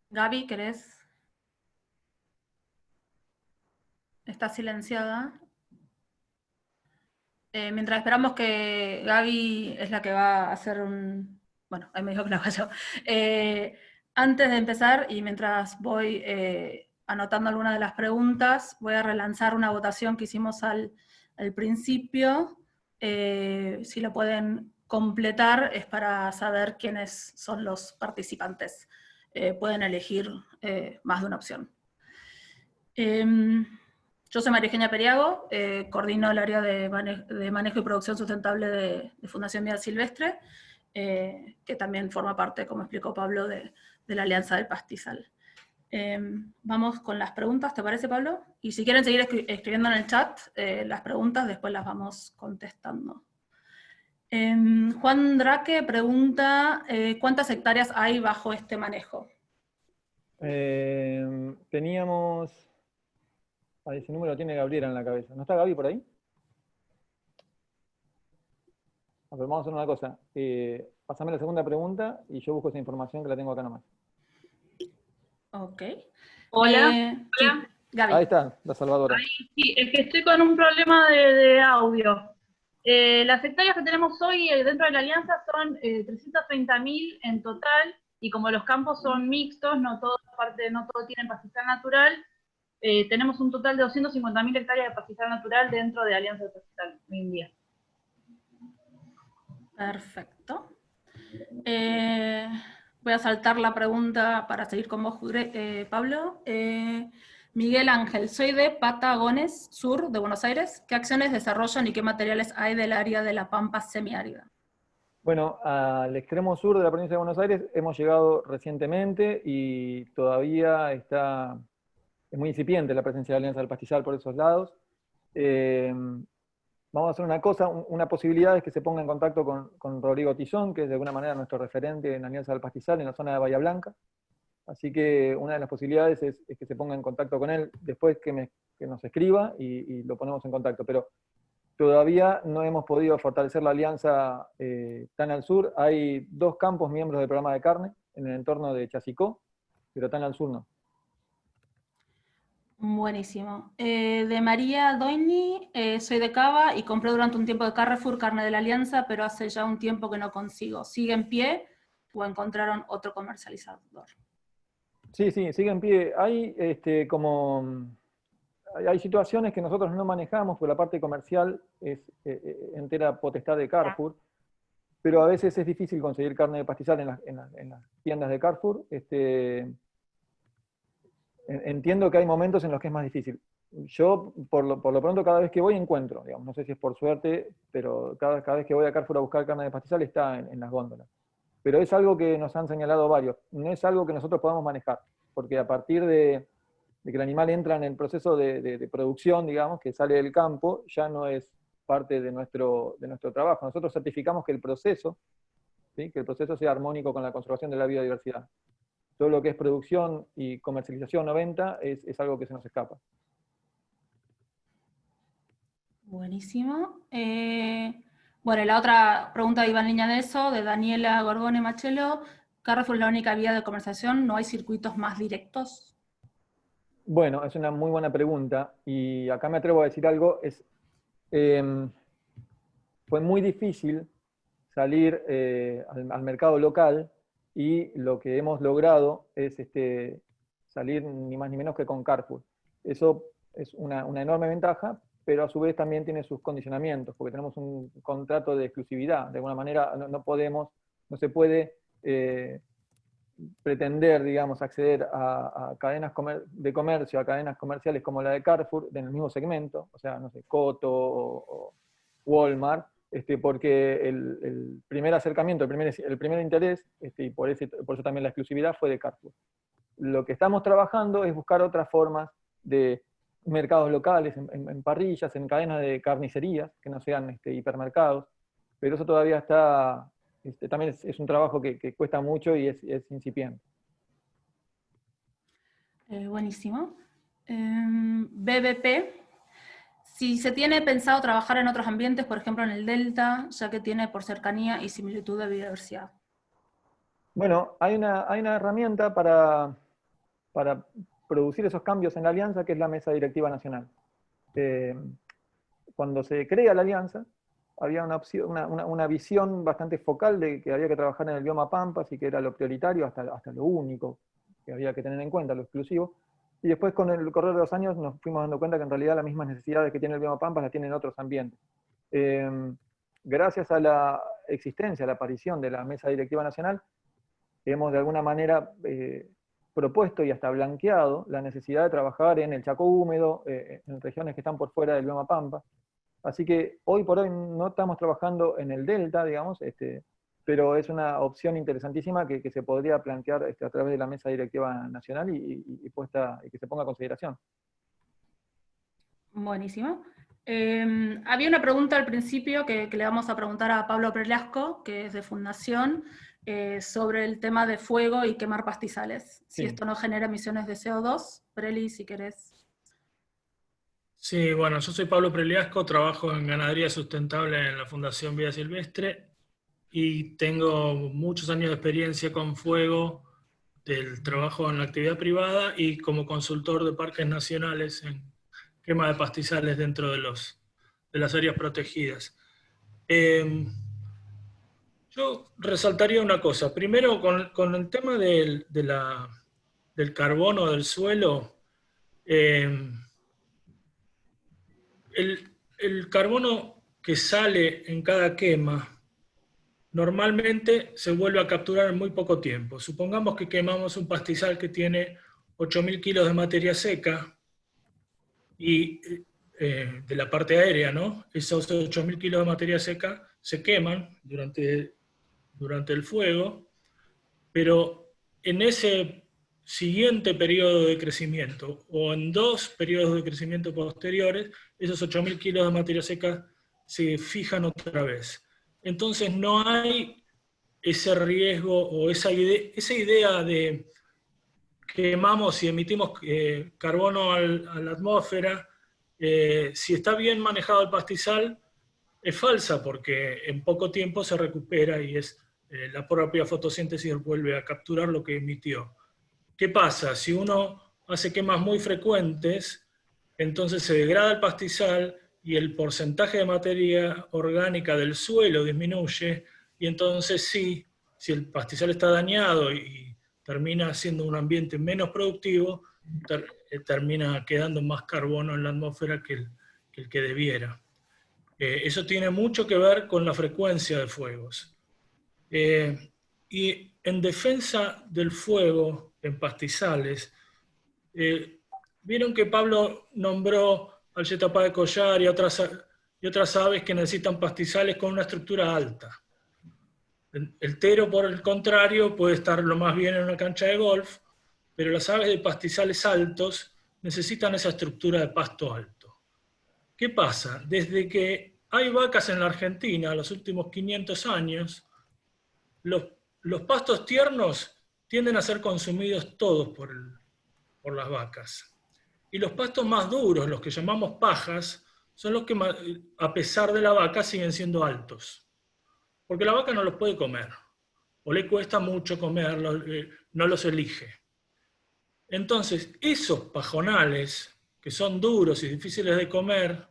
S3: Gaby, ¿querés? Está silenciada. Mientras esperamos que Gaby es la que va a hacer un... Bueno, ahí me dijo que la haga yo. Antes de empezar, y mientras voy anotando algunas de las preguntas, voy a relanzar una votación que hicimos al principio. Si lo pueden completar, es para saber quiénes son los participantes. Pueden elegir más de una opción. Yo soy María Eugenia Periago, coordino el área de manejo y producción sustentable de Fundación Vida Silvestre, que también forma parte, como explicó Pablo, de la Alianza del Pastizal. Vamos con las preguntas, ¿te parece, Pablo? Y si quieren seguir escribiendo en el chat, las preguntas después las vamos contestando. Juan Draque pregunta, ¿cuántas hectáreas hay bajo este manejo?
S2: Teníamos... Ahí, ese número tiene Gabriela en la cabeza. ¿No está Gaby por ahí? Pero vamos a hacer una cosa. Pásame la segunda pregunta y yo busco esa información que la tengo acá nomás.
S3: Ok.
S4: Hola.
S3: Sí, Gaby.
S2: Ahí está, la Salvadora.
S4: Sí, es que estoy con un problema de audio. Las hectáreas que tenemos hoy dentro de la alianza son 330.000 en total, y como los campos son mixtos, no todo tienen pastizal natural, tenemos un total de 250.000 hectáreas de pastizal natural dentro de Alianza del Pastizal hoy en día.
S3: Perfecto. Voy a saltar la pregunta para seguir con vos, Pablo. Miguel Ángel, soy de Patagones Sur, de Buenos Aires. ¿Qué acciones desarrollan y qué materiales hay del área de la Pampa semiárida?
S2: Bueno, al extremo sur de la provincia de Buenos Aires hemos llegado recientemente y todavía es muy incipiente la presencia de Alianza del Pastizal por esos lados. Vamos a hacer una cosa, una posibilidad es que se ponga en contacto con Rodrigo Tizón, que es de alguna manera nuestro referente en Alianza del Pastizal en la zona de Bahía Blanca. Así que una de las posibilidades es que se ponga en contacto con él después que nos escriba y lo ponemos en contacto. Pero todavía no hemos podido fortalecer la alianza tan al sur. Hay 2 campos miembros del programa de carne en el entorno de Chasicó, pero tan al sur no.
S3: Buenísimo. De María Doini, soy de Cava y compré durante un tiempo de Carrefour carne de la Alianza, pero hace ya un tiempo que no consigo. ¿Sigue en pie o encontraron otro comercializador?
S2: Sí, sigue en pie. Hay situaciones que nosotros no manejamos, porque la parte comercial es entera potestad de Carrefour, pero a veces es difícil conseguir carne de pastizal en las tiendas de Carrefour. Entiendo que hay momentos en los que es más difícil. Yo, por lo pronto, cada vez que voy encuentro, digamos, no sé si es por suerte, pero cada vez que voy a Carrefour a buscar carne de pastizal está en las góndolas. Pero es algo que nos han señalado varios, no es algo que nosotros podamos manejar, porque a partir de que el animal entra en el proceso de producción, digamos, que sale del campo, ya no es parte de nuestro trabajo. Nosotros certificamos que el proceso, ¿sí?, que el proceso sea armónico con la conservación de la biodiversidad. Todo lo que es producción y comercialización o venta es algo que se nos escapa.
S3: Buenísimo. Bueno, la otra pregunta iba en línea de eso, de Daniela Gorgone Machelo. ¿Carrefour es la única vía de comercialización? ¿No hay circuitos más directos?
S2: Bueno, es una muy buena pregunta, y acá me atrevo a decir algo. Fue muy difícil salir al mercado local, y lo que hemos logrado es salir ni más ni menos que con Carrefour. Eso es una enorme ventaja, pero a su vez también tiene sus condicionamientos, porque tenemos un contrato de exclusividad. De alguna manera no se puede pretender, digamos, acceder a cadenas de comercio, a cadenas comerciales como la de Carrefour, en el mismo segmento, o sea, no sé, Coto o Walmart, porque el primer acercamiento, el primer interés, y por eso también la exclusividad fue de Carrefour. Lo que estamos trabajando es buscar otras formas de mercados locales, en parrillas, en cadenas de carnicerías, que no sean hipermercados, pero eso todavía está, también es un trabajo que cuesta mucho y es incipiente.
S3: Buenísimo. BBP, si se tiene pensado trabajar en otros ambientes, por ejemplo en el Delta, ya que tiene por cercanía y similitud de biodiversidad.
S2: Bueno, hay una herramienta para producir esos cambios en la alianza, que es la Mesa Directiva Nacional. Cuando se crea la alianza, había una visión bastante focal de que había que trabajar en el bioma Pampas y que era lo prioritario, hasta lo único que había que tener en cuenta, lo exclusivo. Y después, con el correr de los años, nos fuimos dando cuenta que en realidad las mismas necesidades que tiene el bioma Pampas las tienen otros ambientes. Gracias a la existencia, a la aparición de la Mesa Directiva Nacional, hemos de alguna manera propuesto y hasta blanqueado la necesidad de trabajar en el Chaco húmedo, en regiones que están por fuera del bioma Pampa. Así que hoy por hoy no estamos trabajando en el Delta, digamos, pero es una opción interesantísima que se podría plantear a través de la Mesa Directiva Nacional y que se ponga a consideración.
S3: Buenísimo. Había una pregunta al principio que le vamos a preguntar a Pablo Prelasco, que es de Fundación, sobre el tema de fuego y quemar pastizales.
S2: Sí.
S3: Si esto no genera emisiones de CO2. Preli, si querés.
S5: Sí, bueno, yo soy Pablo Preliasco, trabajo en ganadería sustentable en la Fundación Vida Silvestre y tengo muchos años de experiencia con fuego, del trabajo en la actividad privada y como consultor de parques nacionales en quema de pastizales dentro de las áreas protegidas. Yo resaltaría una cosa. Primero, con el tema del carbono del suelo, el carbono que sale en cada quema normalmente se vuelve a capturar en muy poco tiempo. Supongamos que quemamos un pastizal que tiene 8.000 kilos de materia seca y de la parte aérea, ¿no? Esos 8.000 kilos de materia seca se queman durante el fuego, pero en ese siguiente periodo de crecimiento, o en 2 periodos de crecimiento posteriores, esos 8.000 kilos de materia seca se fijan otra vez. Entonces no hay ese riesgo o esa idea de quemamos y emitimos carbono a la atmósfera, si está bien manejado el pastizal, es falsa, porque en poco tiempo se recupera y la propia fotosíntesis vuelve a capturar lo que emitió. ¿Qué pasa? Si uno hace quemas muy frecuentes, entonces se degrada el pastizal y el porcentaje de materia orgánica del suelo disminuye, y entonces sí, si el pastizal está dañado y termina siendo un ambiente menos productivo, termina quedando más carbono en la atmósfera que el que debiera. Eso tiene mucho que ver con la frecuencia de fuegos. Y en defensa del fuego en pastizales, vieron que Pablo nombró al yetapá de collar y otras aves que necesitan pastizales con una estructura alta. El tero, por el contrario, puede estar lo más bien en una cancha de golf, pero las aves de pastizales altos necesitan esa estructura de pasto alto. ¿Qué pasa? Desde que hay vacas en la Argentina, los últimos 500 años, los pastos tiernos tienden a ser consumidos todos por las vacas. Y los pastos más duros, los que llamamos pajas, son los que, a pesar de la vaca, siguen siendo altos. Porque la vaca no los puede comer, o le cuesta mucho comerlos, no los elige. Entonces, esos pajonales, que son duros y difíciles de comer,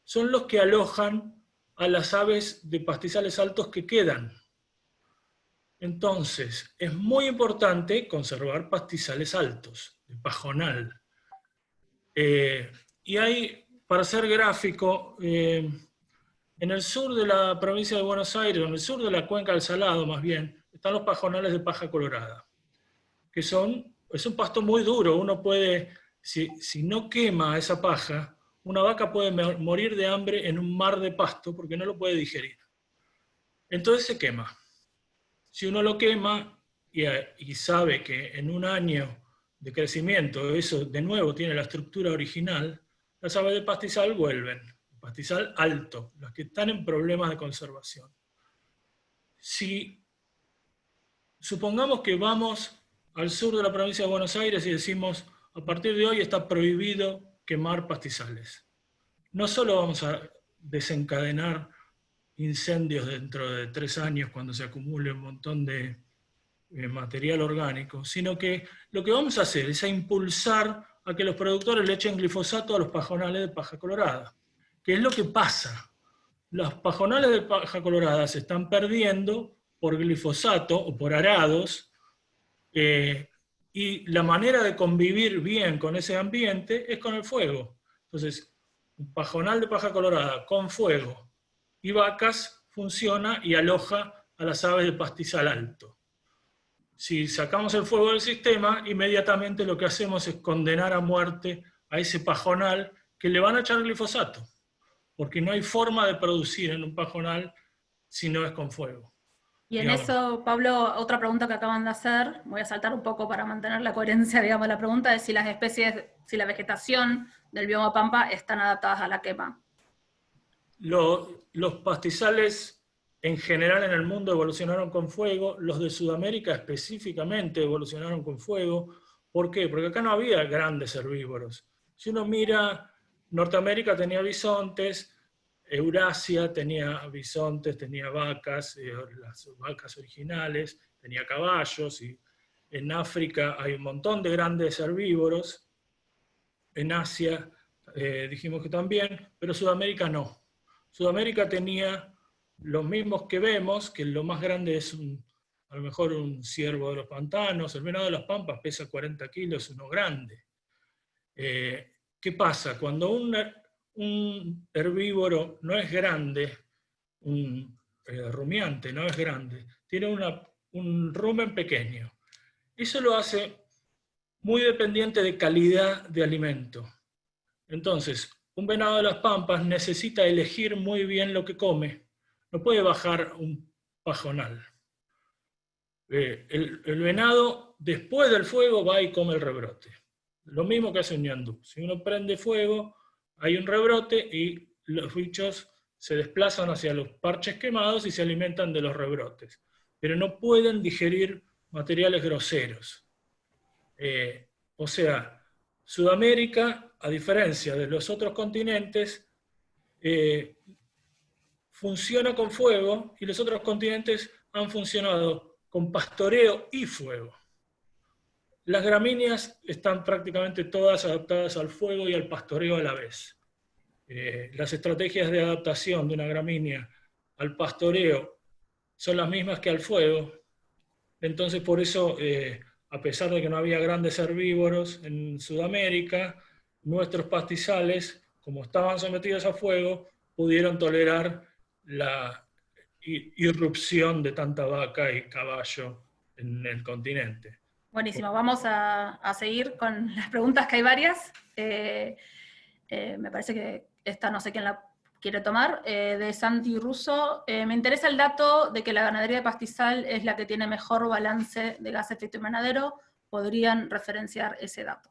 S5: son los que alojan a las aves de pastizales altos que quedan. Entonces, es muy importante conservar pastizales altos, de pajonal. Y hay, para ser gráfico, en el sur de la provincia de Buenos Aires, en el sur de la cuenca del Salado más bien, están los pajonales de paja colorada. que es un pasto muy duro. Uno puede, si no quema esa paja, una vaca puede morir de hambre en un mar de pasto porque no lo puede digerir. Entonces se quema. Si uno lo quema y sabe que en un año de crecimiento eso de nuevo tiene la estructura original, las aves de pastizal vuelven. Pastizal alto, las que están en problemas de conservación. Si supongamos que vamos al sur de la provincia de Buenos Aires y decimos, a partir de hoy está prohibido quemar pastizales. No solo vamos a desencadenar incendios dentro de 3 años cuando se acumule un montón de material orgánico, sino que lo que vamos a hacer es a impulsar a que los productores le echen glifosato a los pajonales de paja colorada. ¿Qué es lo que pasa? Los pajonales de paja colorada se están perdiendo por glifosato o por arados, y la manera de convivir bien con ese ambiente es con el fuego. Entonces, un pajonal de paja colorada con fuego y vacas funciona y aloja a las aves de pastizal alto. Si sacamos el fuego del sistema, inmediatamente lo que hacemos es condenar a muerte a ese pajonal que le van a echar glifosato, porque no hay forma de producir en un pajonal si no es con fuego.
S3: Y en eso, Pablo, otra pregunta que acaban de hacer, voy a saltar un poco para mantener la coherencia, digamos, la pregunta es si las especies, si la vegetación del bioma pampa están adaptadas a la quema.
S5: Los pastizales en general en el mundo evolucionaron con fuego, los de Sudamérica específicamente evolucionaron con fuego. ¿Por qué? Porque acá no había grandes herbívoros. Si uno mira, Norteamérica tenía bisontes, Eurasia tenía bisontes, tenía vacas, las vacas originales, tenía caballos, y en África hay un montón de grandes herbívoros, en Asia dijimos que también, pero Sudamérica no. Sudamérica tenía los mismos que vemos, que lo más grande es a lo mejor un ciervo de los pantanos, el venado de las pampas pesa 40 kilos, uno grande. ¿Qué pasa? Cuando un herbívoro no es grande, un rumiante no es grande, tiene un rumen pequeño. Eso lo hace muy dependiente de calidad de alimento. Entonces, un venado de las pampas necesita elegir muy bien lo que come. No puede bajar un pajonal. El venado, después del fuego, va y come el rebrote. Lo mismo que hace un ñandú. Si uno prende fuego, hay un rebrote y los bichos se desplazan hacia los parches quemados y se alimentan de los rebrotes. Pero no pueden digerir materiales groseros. O sea, Sudamérica, a diferencia de los otros continentes, funciona con fuego y los otros continentes han funcionado con pastoreo y fuego. Las gramíneas están prácticamente todas adaptadas al fuego y al pastoreo a la vez. Las estrategias de adaptación de una gramínea al pastoreo son las mismas que al fuego. Entonces, por eso, a pesar de que no había grandes herbívoros en Sudamérica, nuestros pastizales, como estaban sometidos a fuego, pudieron tolerar la irrupción de tanta vaca y caballo en el continente.
S3: Buenísimo, vamos a seguir con las preguntas, que hay varias. Me parece que esta no sé quién la quiere tomar, de Santi Russo. Me interesa el dato de que la ganadería de pastizal es la que tiene mejor balance de gas de efecto invernadero. ¿Podrían referenciar ese dato?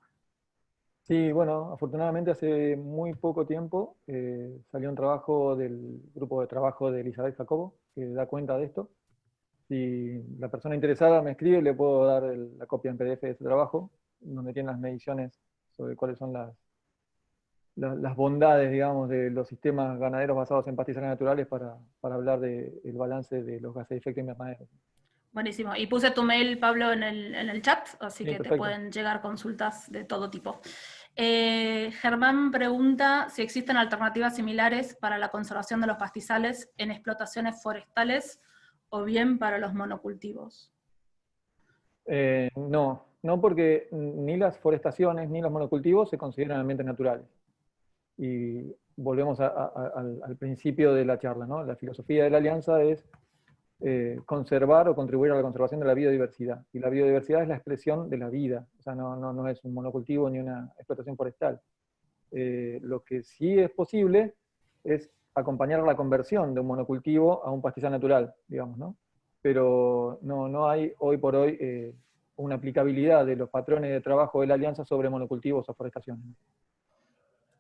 S2: Sí, bueno, afortunadamente hace muy poco tiempo salió un trabajo del grupo de trabajo de Elizabeth Jacobo, que da cuenta de esto. Si la persona interesada me escribe, le puedo dar la copia en PDF de ese trabajo, donde tiene las mediciones sobre cuáles son las bondades, digamos, de los sistemas ganaderos basados en pastizales naturales para hablar del balance de los gases de efecto invernadero.
S3: Buenísimo. Y puse tu mail, Pablo, en el chat, así
S2: Sí,
S3: que
S2: perfecto.
S3: te pueden llegar consultas de todo tipo. Germán pregunta si existen alternativas similares para la conservación de los pastizales en explotaciones forestales o bien para los monocultivos.
S2: No, porque ni las forestaciones ni los monocultivos se consideran ambientes naturales. Y volvemos al principio de la charla, ¿no? La filosofía de la alianza es conservar o contribuir a la conservación de la biodiversidad. Y la biodiversidad es la expresión de la vida, o sea, no es un monocultivo ni una explotación forestal. Lo que sí es posible es acompañar la conversión de un monocultivo a un pastizal natural, digamos, ¿no? Pero no hay hoy por hoy una aplicabilidad de los patrones de trabajo de la Alianza sobre monocultivos o forestación.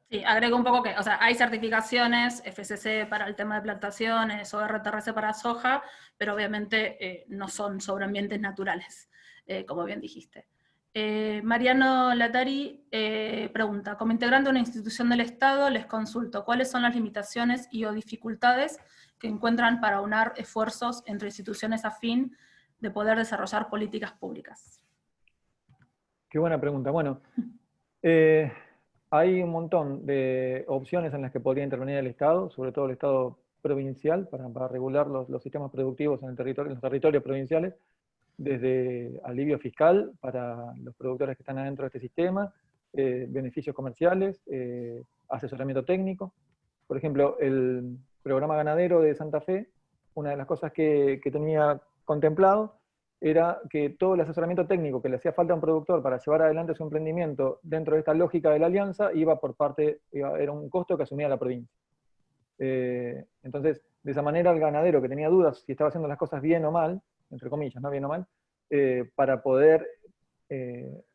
S3: Sí, agrego un poco que, o sea, hay certificaciones, FSC para el tema de plantaciones, o RTRC para soja, pero obviamente no son sobre ambientes naturales, como bien dijiste. Mariano Latari pregunta, como integrante de una institución del Estado, les consulto, ¿cuáles son las limitaciones y o dificultades que encuentran para unar esfuerzos entre instituciones a fin de poder desarrollar políticas públicas?
S2: Qué buena pregunta. Bueno, hay un montón de opciones en las que podría intervenir el Estado, sobre todo el Estado provincial, para regular los sistemas productivos en los territorios provinciales, desde alivio fiscal para los productores que están adentro de este sistema, beneficios comerciales, asesoramiento técnico. Por ejemplo, el programa ganadero de Santa Fe, una de las cosas que tenía contemplado era que todo el asesoramiento técnico que le hacía falta a un productor para llevar adelante su emprendimiento dentro de esta lógica de la alianza era un costo que asumía la provincia. Entonces, de esa manera el ganadero que tenía dudas si estaba haciendo las cosas bien o mal, entre comillas, no bien o mal, para poder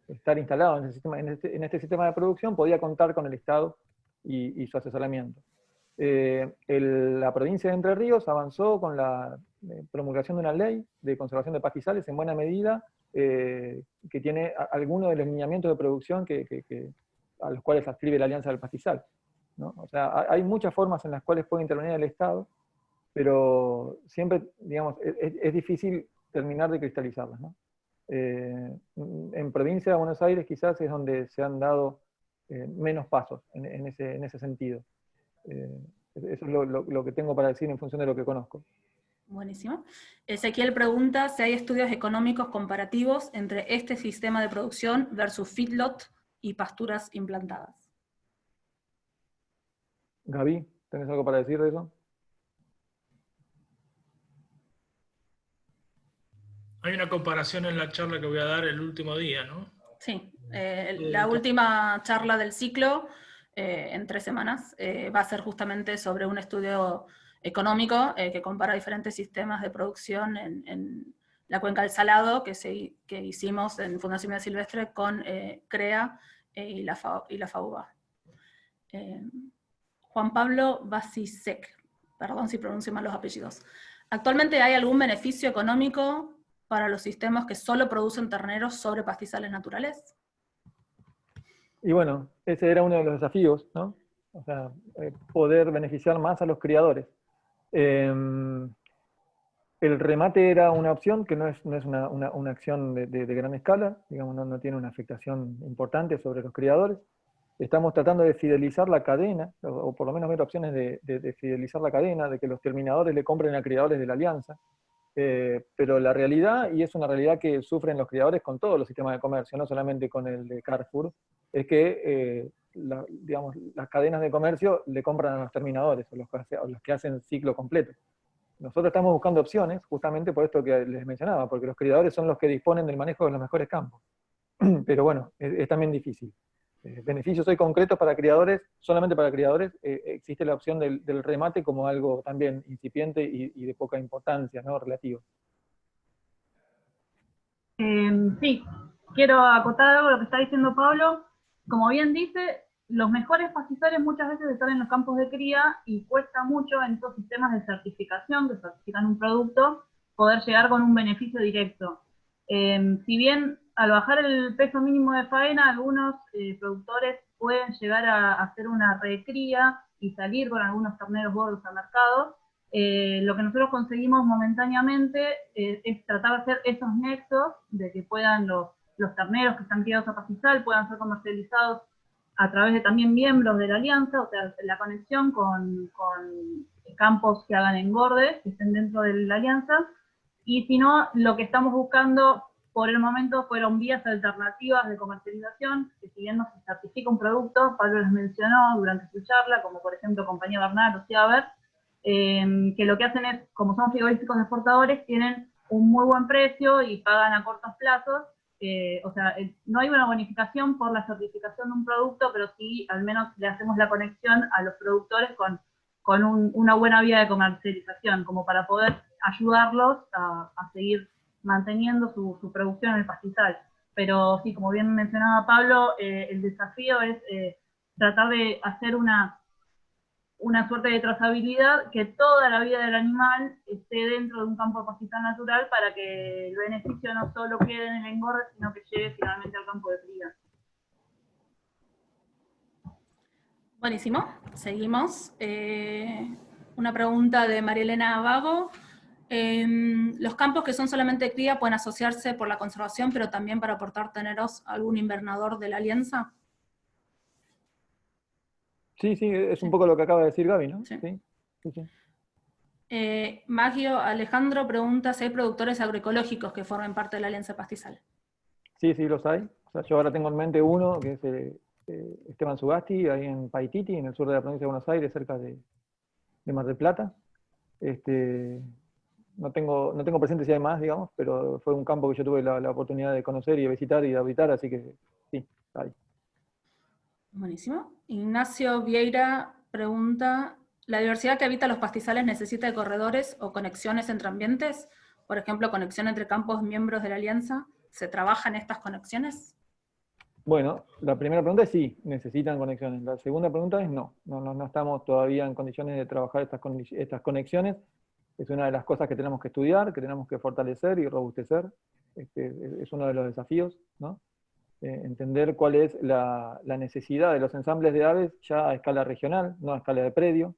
S2: estar instalado en este sistema de producción, podía contar con el Estado y su asesoramiento. La provincia de Entre Ríos avanzó con la promulgación de una ley de conservación de pastizales en buena medida, que tiene algunos de los lineamientos de producción a los cuales adscribe la Alianza del Pastizal, ¿no? O sea, hay muchas formas en las cuales puede intervenir el Estado, pero siempre, digamos, es difícil terminar de cristalizarlas, ¿no? En provincia de Buenos Aires quizás es donde se han dado menos pasos en ese sentido. Eso es lo que tengo para decir en función de lo que conozco.
S3: Buenísimo. Ezequiel pregunta si hay estudios económicos comparativos entre este sistema de producción versus feedlot y pasturas implantadas.
S2: Gaby, ¿tenés algo para decir de eso?
S5: Hay una comparación en la charla que voy a dar el último día, ¿no?
S3: Sí, la última charla del ciclo, en 3 semanas, va a ser justamente sobre un estudio económico que compara diferentes sistemas de producción en la cuenca del Salado, que hicimos en Fundación Vida Silvestre con CREA y la FAUBA. Juan Pablo Basisek, perdón si pronuncio mal los apellidos. ¿Actualmente hay algún beneficio económico para los sistemas que solo producen terneros sobre pastizales naturales?
S2: Y bueno, ese era uno de los desafíos, ¿no? O sea, poder beneficiar más a los criadores. El remate era una opción que no es una acción de gran escala, digamos, no tiene una afectación importante sobre los criadores. Estamos tratando de fidelizar la cadena, o por lo menos ver opciones de fidelizar la cadena, de que los terminadores le compren a criadores de la alianza. Pero la realidad, y es una realidad que sufren los criadores con todos los sistemas de comercio, no solamente con el de Carrefour, es que digamos, las cadenas de comercio le compran a los terminadores, o los que hacen ciclo completo. Nosotros estamos buscando opciones, justamente por esto que les mencionaba, porque los criadores son los que disponen del manejo de los mejores campos. Pero bueno, es también difícil. Beneficios hoy concretos para criadores, solamente para criadores, existe la opción del remate como algo también incipiente y de poca importancia, ¿no? Relativo.
S4: Sí, quiero acotar algo a lo que está diciendo Pablo. Como bien dice, los mejores pastizales muchas veces están en los campos de cría y cuesta mucho en estos sistemas de certificación, que certifican un producto, poder llegar con un beneficio directo. Si bien al bajar el peso mínimo de faena, algunos productores pueden llegar a hacer una recría y salir con algunos terneros gordos al mercado, lo que nosotros conseguimos momentáneamente es tratar de hacer esos nexos de que puedan los terneros que están criados a pastizal puedan ser comercializados a través de también miembros de la alianza, o sea, la conexión con campos que hagan engordes, que estén dentro de la alianza, y si no, lo que estamos buscando por el momento fueron vías alternativas de comercialización, que si bien no se certifica un producto, Pablo les mencionó durante su charla, como por ejemplo Compañía Bernal o Ciaver, que lo que hacen es, como son frigoríficos exportadores, tienen un muy buen precio y pagan a cortos plazos. O sea, no hay una bonificación por la certificación de un producto, pero sí al menos le hacemos la conexión a los productores con una buena vía de comercialización, como para poder ayudarlos a seguir manteniendo su producción en el pastizal. Pero sí, como bien mencionaba Pablo, el desafío es tratar de hacer una suerte de trazabilidad, que toda la vida del animal esté dentro de un campo de pastizal natural para que el beneficio no solo quede en el engorde, sino que llegue finalmente al campo de cría.
S3: Buenísimo, seguimos. Una pregunta de María Elena Vago. ¿Los campos que son solamente cría pueden asociarse por la conservación, pero también para aportar teneros a algún invernador de la alianza?
S2: Sí, es un poco lo que acaba de decir Gaby, ¿no?
S3: Sí.
S2: Sí.
S3: Magio Alejandro pregunta si hay productores agroecológicos que formen parte de la Alianza Pastizal.
S2: Sí, los hay. O sea, yo ahora tengo en mente uno, que es Esteban Sugasti, ahí en Paititi, en el sur de la provincia de Buenos Aires, cerca de Mar del Plata. No tengo presente si hay más, digamos, pero fue un campo que yo tuve la oportunidad de conocer y de visitar y de habitar, así que sí, hay.
S3: Buenísimo. Ignacio Vieira pregunta, ¿la diversidad que habita los pastizales necesita de corredores o conexiones entre ambientes? Por ejemplo, conexión entre campos miembros de la Alianza. ¿Se trabaja en estas conexiones?
S2: Bueno, la primera pregunta es sí, necesitan conexiones. La segunda pregunta es no estamos todavía en condiciones de trabajar estas conexiones. Es una de las cosas que tenemos que estudiar, que tenemos que fortalecer y robustecer. Es uno de los desafíos, ¿no? Entender cuál es la necesidad de los ensambles de aves ya a escala regional, no a escala de predio.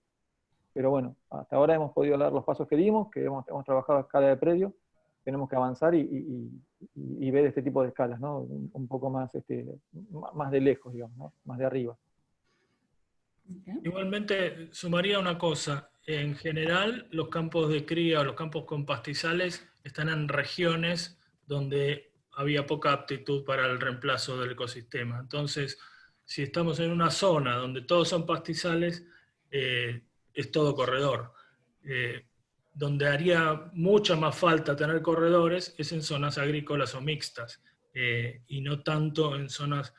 S2: Pero bueno, hasta ahora hemos podido dar los pasos que dimos, que hemos trabajado a escala de predio. Tenemos que avanzar y ver este tipo de escalas, ¿no? Un poco más, más de lejos, digamos, ¿no? Más de arriba.
S3: Okay.
S5: Igualmente, sumaría una cosa. En general, los campos de cría o los campos con pastizales están en regiones donde había poca aptitud para el reemplazo del ecosistema. Entonces, si estamos en una zona donde todos son pastizales, es todo corredor. Donde haría mucha más falta tener corredores es en zonas agrícolas o mixtas, y no tanto en zonas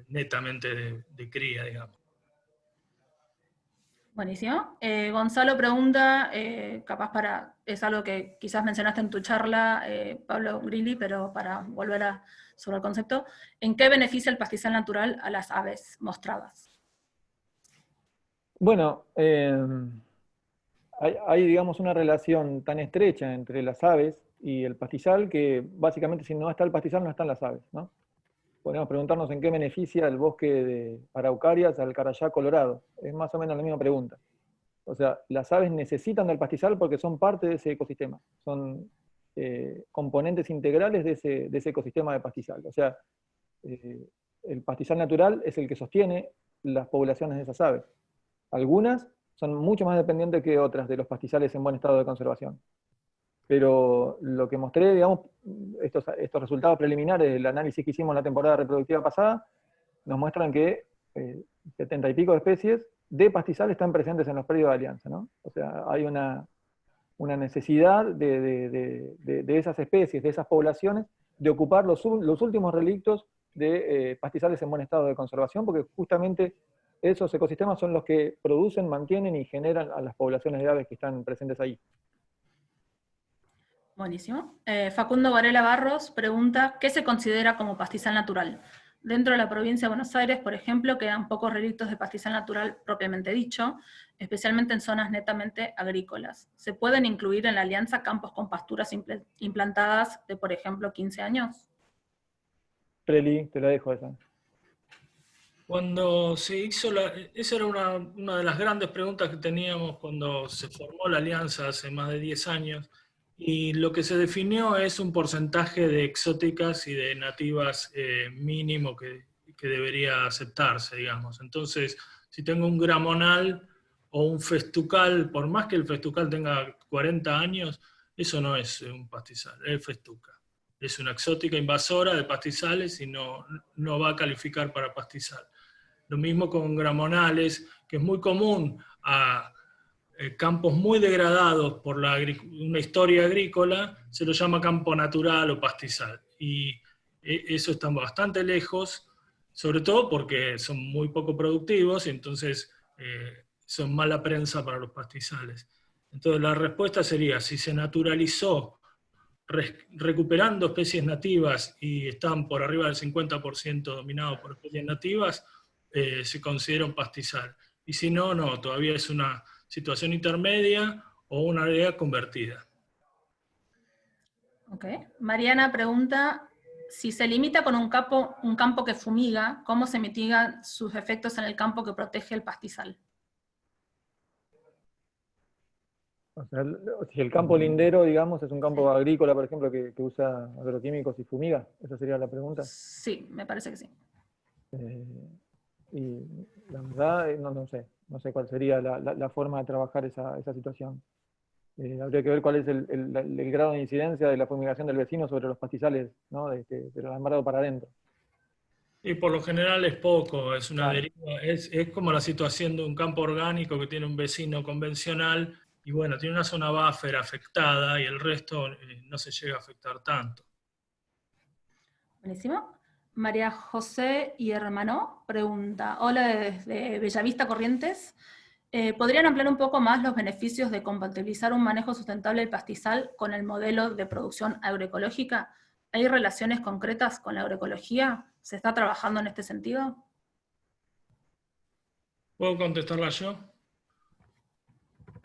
S5: netamente de cría, digamos.
S3: Buenísimo. Gonzalo pregunta, es algo que quizás mencionaste en tu charla, Pablo Grilli, pero para volver sobre el concepto, ¿en qué beneficia el pastizal natural a las aves mostradas?
S2: Bueno, hay, digamos, una relación tan estrecha entre las aves y el pastizal que básicamente si no está el pastizal no están las aves, ¿no? Podemos preguntarnos en qué beneficia el bosque de Araucarias al Carayá colorado. Es más o menos la misma pregunta. O sea, las aves necesitan del pastizal porque son parte de ese ecosistema. Son componentes integrales de ese ecosistema de pastizal. O sea, el pastizal natural es el que sostiene las poblaciones de esas aves. Algunas son mucho más dependientes que otras de los pastizales en buen estado de conservación. Pero lo que mostré, digamos, estos resultados preliminares del análisis que hicimos en la temporada reproductiva pasada, nos muestran que 70 y pico de especies de pastizal están presentes en los predios de Alianza, ¿no? O sea, hay una necesidad de esas especies, de esas poblaciones, de ocupar los últimos relictos de pastizales en buen estado de conservación, porque justamente esos ecosistemas son los que producen, mantienen y generan a las poblaciones de aves que están presentes ahí.
S3: Buenísimo. Facundo Varela Barros pregunta, ¿qué se considera como pastizal natural? Dentro de la provincia de Buenos Aires, por ejemplo, quedan pocos relictos de pastizal natural propiamente dicho, especialmente en zonas netamente agrícolas. ¿Se pueden incluir en la alianza campos con pasturas implantadas de, por ejemplo, 15 años?
S2: Preli, te la dejo esa.
S5: Cuando se hizo esa era una de las grandes preguntas que teníamos cuando se formó la alianza hace más de 10 años, y lo que se definió es un porcentaje de exóticas y de nativas mínimo que debería aceptarse, digamos. Entonces, si tengo un gramonal o un festucal, por más que el festucal tenga 40 años, eso no es un pastizal, es festuca. Es una exótica invasora de pastizales y no va a calificar para pastizal. Lo mismo con gramonales, que es muy común campos muy degradados por una historia agrícola, se lo llama campo natural o pastizal. Y eso está bastante lejos, sobre todo porque son muy poco productivos, y entonces son mala prensa para los pastizales. Entonces la respuesta sería, si se naturalizó recuperando especies nativas y están por arriba del 50% dominados por especies nativas, se considera un pastizal. Y si no, no, todavía es una situación intermedia o una área convertida.
S3: Ok. Mariana pregunta, si se limita con un campo que fumiga, ¿cómo se mitigan sus efectos en el campo que protege el pastizal?
S2: O sea, si el campo lindero, digamos, es un campo agrícola, por ejemplo, que usa agroquímicos y fumiga, esa sería la pregunta.
S3: Sí, me parece que sí.
S2: Y la verdad, no sé cuál sería la forma de trabajar esa situación. Habría que ver cuál es el grado de incidencia de la fumigación del vecino sobre los pastizales, ¿no? de lo alambrado para adentro.
S5: Y por lo general es poco, es una
S2: Claro.
S5: deriva, es como la situación de un campo orgánico que tiene un vecino convencional, y bueno, tiene una zona buffer afectada y el resto no se llega a afectar tanto.
S3: Buenísimo. María José y Hermano pregunta, hola desde Bellavista, Corrientes. ¿Podrían ampliar un poco más los beneficios de compatibilizar un manejo sustentable del pastizal con el modelo de producción agroecológica? ¿Hay relaciones concretas con la agroecología? ¿Se está trabajando en este sentido?
S5: ¿Puedo contestarla yo?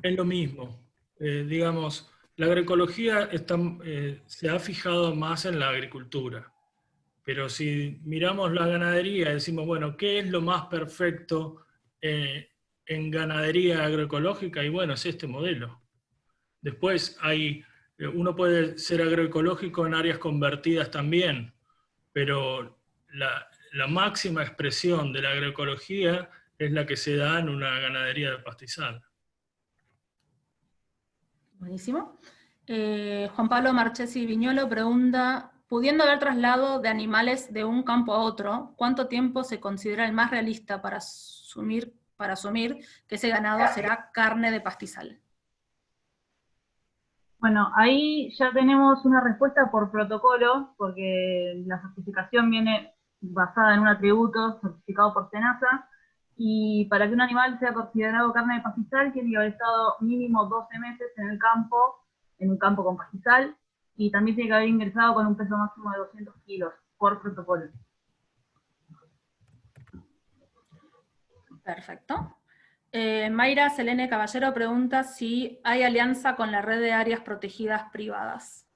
S5: Es lo mismo. Digamos, la agroecología se ha fijado más en la agricultura. Pero si miramos la ganadería y decimos, bueno, ¿qué es lo más perfecto en ganadería agroecológica? Y bueno, es este modelo. Después uno puede ser agroecológico en áreas convertidas también, pero la máxima expresión de la agroecología es la que se da en una ganadería de pastizal.
S3: Buenísimo. Juan Pablo Marchesi Viñolo pregunta, pudiendo haber traslado de animales de un campo a otro, ¿cuánto tiempo se considera el más realista para asumir que ese ganado será carne de pastizal?
S4: Bueno, ahí ya tenemos una respuesta por protocolo, porque la certificación viene basada en un atributo certificado por SENASA, y para que un animal sea considerado carne de pastizal tiene que haber estado mínimo 12 meses en un campo con pastizal, y también tiene que haber ingresado con un peso máximo de 200 kilos por protocolo.
S3: Perfecto. Mayra Selene Caballero pregunta si hay alianza con la red de áreas protegidas privadas.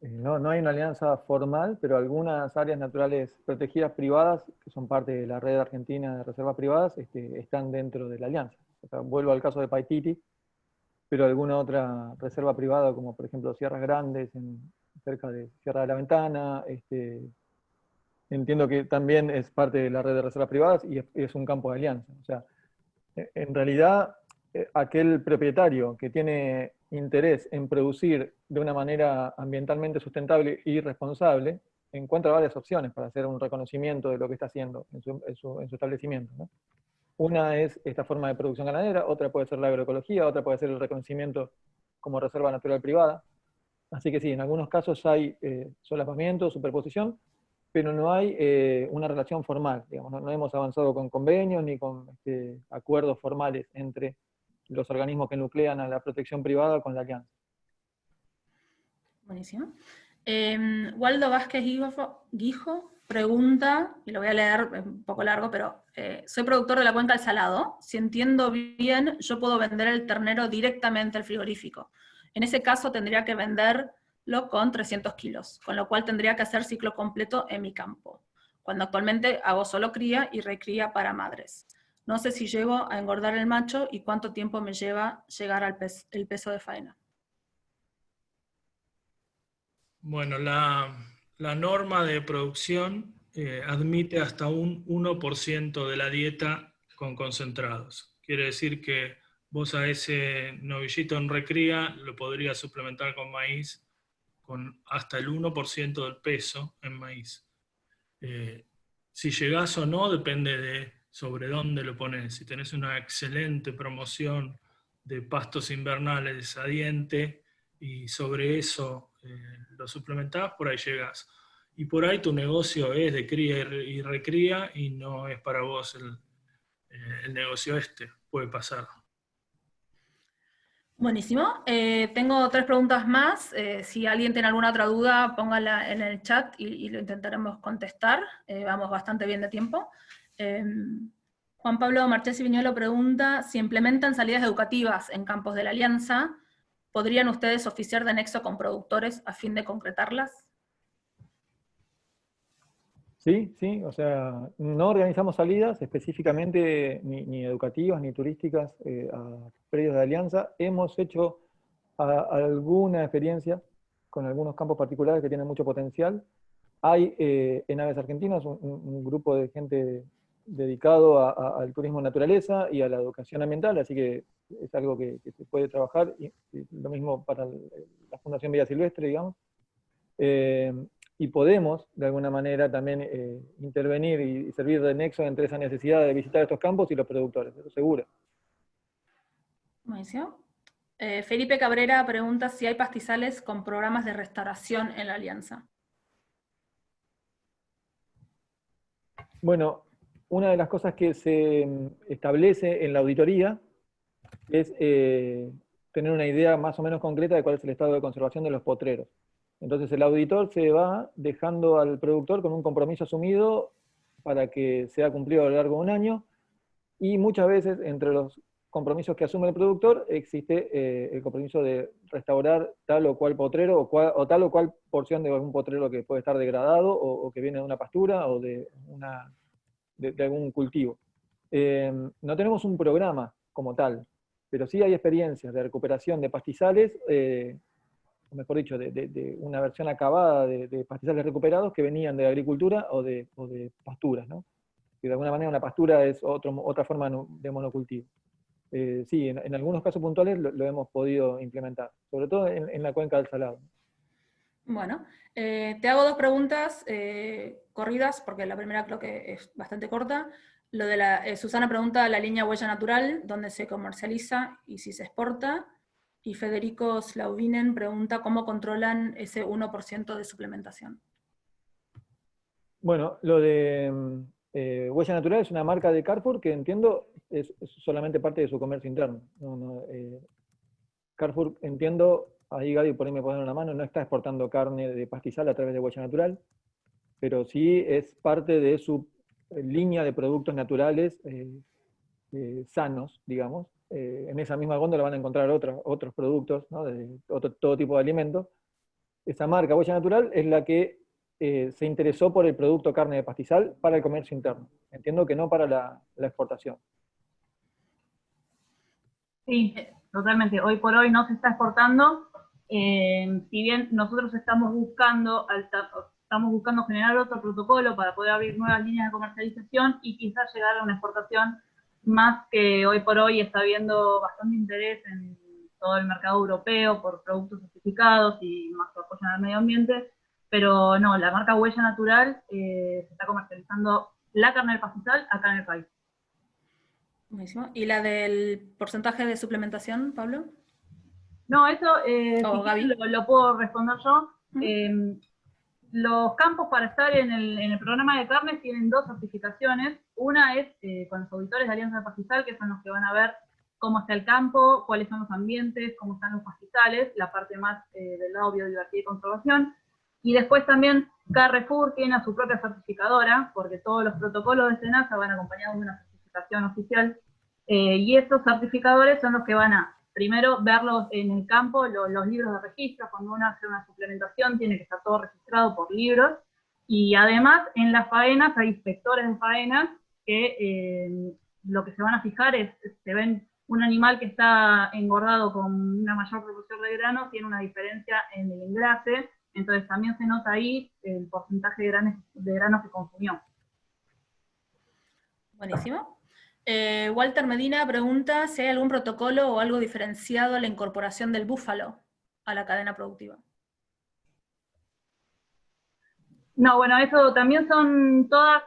S2: No hay una alianza formal, pero algunas áreas naturales protegidas privadas, que son parte de la red argentina de reservas privadas, están dentro de la alianza. O sea, vuelvo al caso de Paititi, pero alguna otra reserva privada, como por ejemplo Sierras Grandes, cerca de Sierra de la Ventana, entiendo que también es parte de la red de reservas privadas y es un campo de alianza. O sea, en realidad, aquel propietario que tiene interés en producir de una manera ambientalmente sustentable y responsable, encuentra varias opciones para hacer un reconocimiento de lo que está haciendo en su establecimiento, ¿no? Una es esta forma de producción ganadera, otra puede ser la agroecología, otra puede ser el reconocimiento como reserva natural privada. Así que sí, en algunos casos hay solapamiento, superposición, pero no hay una relación formal, digamos, no hemos avanzado con convenios ni con acuerdos formales entre los organismos que nuclean a la protección privada con la alianza.
S3: Buenísimo. Waldo Vázquez Guijo pregunta, y lo voy a leer un poco largo, pero soy productor de la cuenca del Salado. Si entiendo bien, yo puedo vender el ternero directamente al frigorífico. En ese caso tendría que venderlo con 300 kilos, con lo cual tendría que hacer ciclo completo en mi campo, cuando actualmente hago solo cría y recría para madres. No sé si llego a engordar el macho y cuánto tiempo me lleva llegar al el peso de faena.
S5: Bueno, la norma de producción admite hasta un 1% de la dieta con concentrados. Quiere decir que vos a ese novillito en recría lo podrías suplementar con maíz con hasta el 1% del peso en maíz. Si llegás o no depende de sobre dónde lo pones. Si tenés una excelente promoción de pastos invernales a diente y sobre eso lo suplementás, por ahí llegás. Y por ahí tu negocio es de cría y recría y no es para vos el negocio puede pasar.
S3: Buenísimo. Tengo 3 preguntas más. Si alguien tiene alguna otra duda, póngala en el chat y lo intentaremos contestar. Vamos bastante bien de tiempo. Juan Pablo Marchesi Viñolo pregunta, si implementan salidas educativas en campos de la Alianza, ¿podrían ustedes oficiar de nexo con productores a fin de concretarlas?
S2: Sí, sí, o sea, no organizamos salidas específicamente ni educativas ni turísticas a predios de Alianza. Hemos hecho alguna experiencia con algunos campos particulares que tienen mucho potencial. Hay en Aves Argentinas un grupo de gente dedicado al turismo naturaleza y a la educación ambiental, así que es algo que se puede trabajar, y lo mismo para la Fundación Vida Silvestre, digamos. Y podemos, de alguna manera, también intervenir y servir de nexo entre esa necesidad de visitar estos campos y los productores, eso seguro.
S3: Buenísimo. Felipe Cabrera pregunta si hay pastizales con programas de restauración en la Alianza.
S2: Bueno, una de las cosas que se establece en la auditoría es tener una idea más o menos concreta de cuál es el estado de conservación de los potreros. Entonces el auditor se va dejando al productor con un compromiso asumido para que sea cumplido a lo largo de un año, y muchas veces entre los compromisos que asume el productor existe el compromiso de restaurar tal o cual potrero o tal o cual porción de algún potrero que puede estar degradado o que viene de una pastura o de algún cultivo. No tenemos un programa como tal, pero sí hay experiencias de recuperación de pastizales, mejor dicho, de una versión acabada de pastizales recuperados que venían de agricultura o de pasturas, ¿no? Que de alguna manera una pastura es otra forma de monocultivo. Sí, en algunos casos puntuales lo hemos podido implementar, sobre todo en la cuenca del Salado.
S3: Bueno, te hago 2 preguntas corridas, porque la primera creo que es bastante corta. Lo de Susana pregunta la línea Huella Natural, ¿dónde se comercializa y si se exporta? Y Federico Slauvinen pregunta cómo controlan ese 1% de suplementación.
S2: Bueno, lo de Huella Natural es una marca de Carrefour que entiendo es solamente parte de su comercio interno. Carrefour, entiendo, ahí Gaby por ahí me puede dar una mano, no está exportando carne de pastizal a través de Huella Natural, pero sí es parte de su línea de productos naturales sanos, digamos. En esa misma góndola van a encontrar otros productos, ¿no? De todo tipo de alimentos. Esa marca Huella Natural es la que se interesó por el producto carne de pastizal para el comercio interno. Entiendo que no para la exportación.
S4: Sí, totalmente. Hoy por hoy no se está exportando. Si bien nosotros estamos buscando generar otro protocolo para poder abrir nuevas líneas de comercialización y quizás llegar a una exportación, más que hoy por hoy está habiendo bastante interés en todo el mercado europeo por productos certificados y más que apoyan al medio ambiente, pero no, la marca Huella Natural se está comercializando la carne del pastizal acá en el país.
S3: Buenísimo. ¿Y la del porcentaje de suplementación, Pablo?
S4: No, eso
S3: Gaby.
S4: lo puedo responder yo. Los campos para estar en el programa de carnes tienen 2 certificaciones. Una es con los auditores de Alianza de Pastizal, que son los que van a ver cómo está el campo, cuáles son los ambientes, cómo están los pastizales, la parte más del lado biodiversidad y conservación. Y después también Carrefour tiene a su propia certificadora, porque todos los protocolos de SENASA van acompañados de una certificación oficial. Y estos certificadores son los que van a primero verlos en el campo, los libros de registro. Cuando uno hace una suplementación tiene que estar todo registrado por libros, y además en las faenas hay inspectores de faenas que lo que se van a fijar es, se ven un animal que está engordado con una mayor proporción de grano, tiene una diferencia en el engrase, entonces también se nota ahí el porcentaje de granos que consumió.
S3: Buenísimo. Walter Medina pregunta si hay algún protocolo o algo diferenciado a la incorporación del búfalo a la cadena productiva.
S4: No, bueno, eso también son todas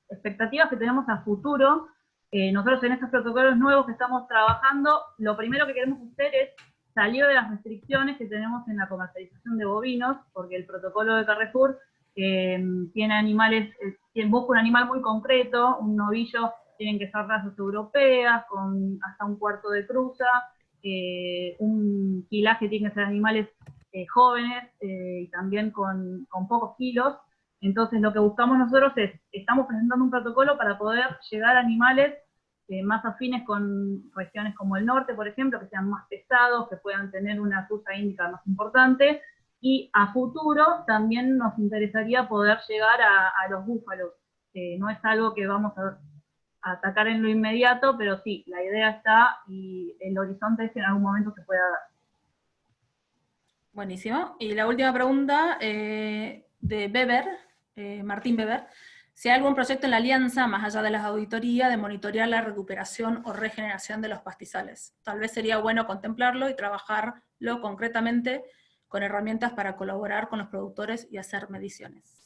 S4: expectativas que tenemos a futuro. Nosotros en estos protocolos nuevos que estamos trabajando, lo primero que queremos hacer es salir de las restricciones que tenemos en la comercialización de bovinos, porque el protocolo de Carrefour tiene animales, busca un animal muy concreto, un novillo tienen que ser razas europeas, con hasta un cuarto de cruza, un quilaje tiene que ser animales jóvenes y también con pocos kilos. Entonces lo que buscamos nosotros estamos presentando un protocolo para poder llegar a animales más afines con regiones como el norte, por ejemplo, que sean más pesados, que puedan tener una cruza índica más importante, y a futuro también nos interesaría poder llegar a los búfalos. No es algo que vamos a atacar en lo inmediato, pero sí, la idea está y el horizonte es que en algún momento se pueda dar.
S3: Buenísimo. Y la última pregunta de Weber, Martín Weber. Si hay algún proyecto en la Alianza, más allá de las auditorías, de monitorear la recuperación o regeneración de los pastizales. Tal vez sería bueno contemplarlo y trabajarlo concretamente con herramientas para colaborar con los productores y hacer mediciones.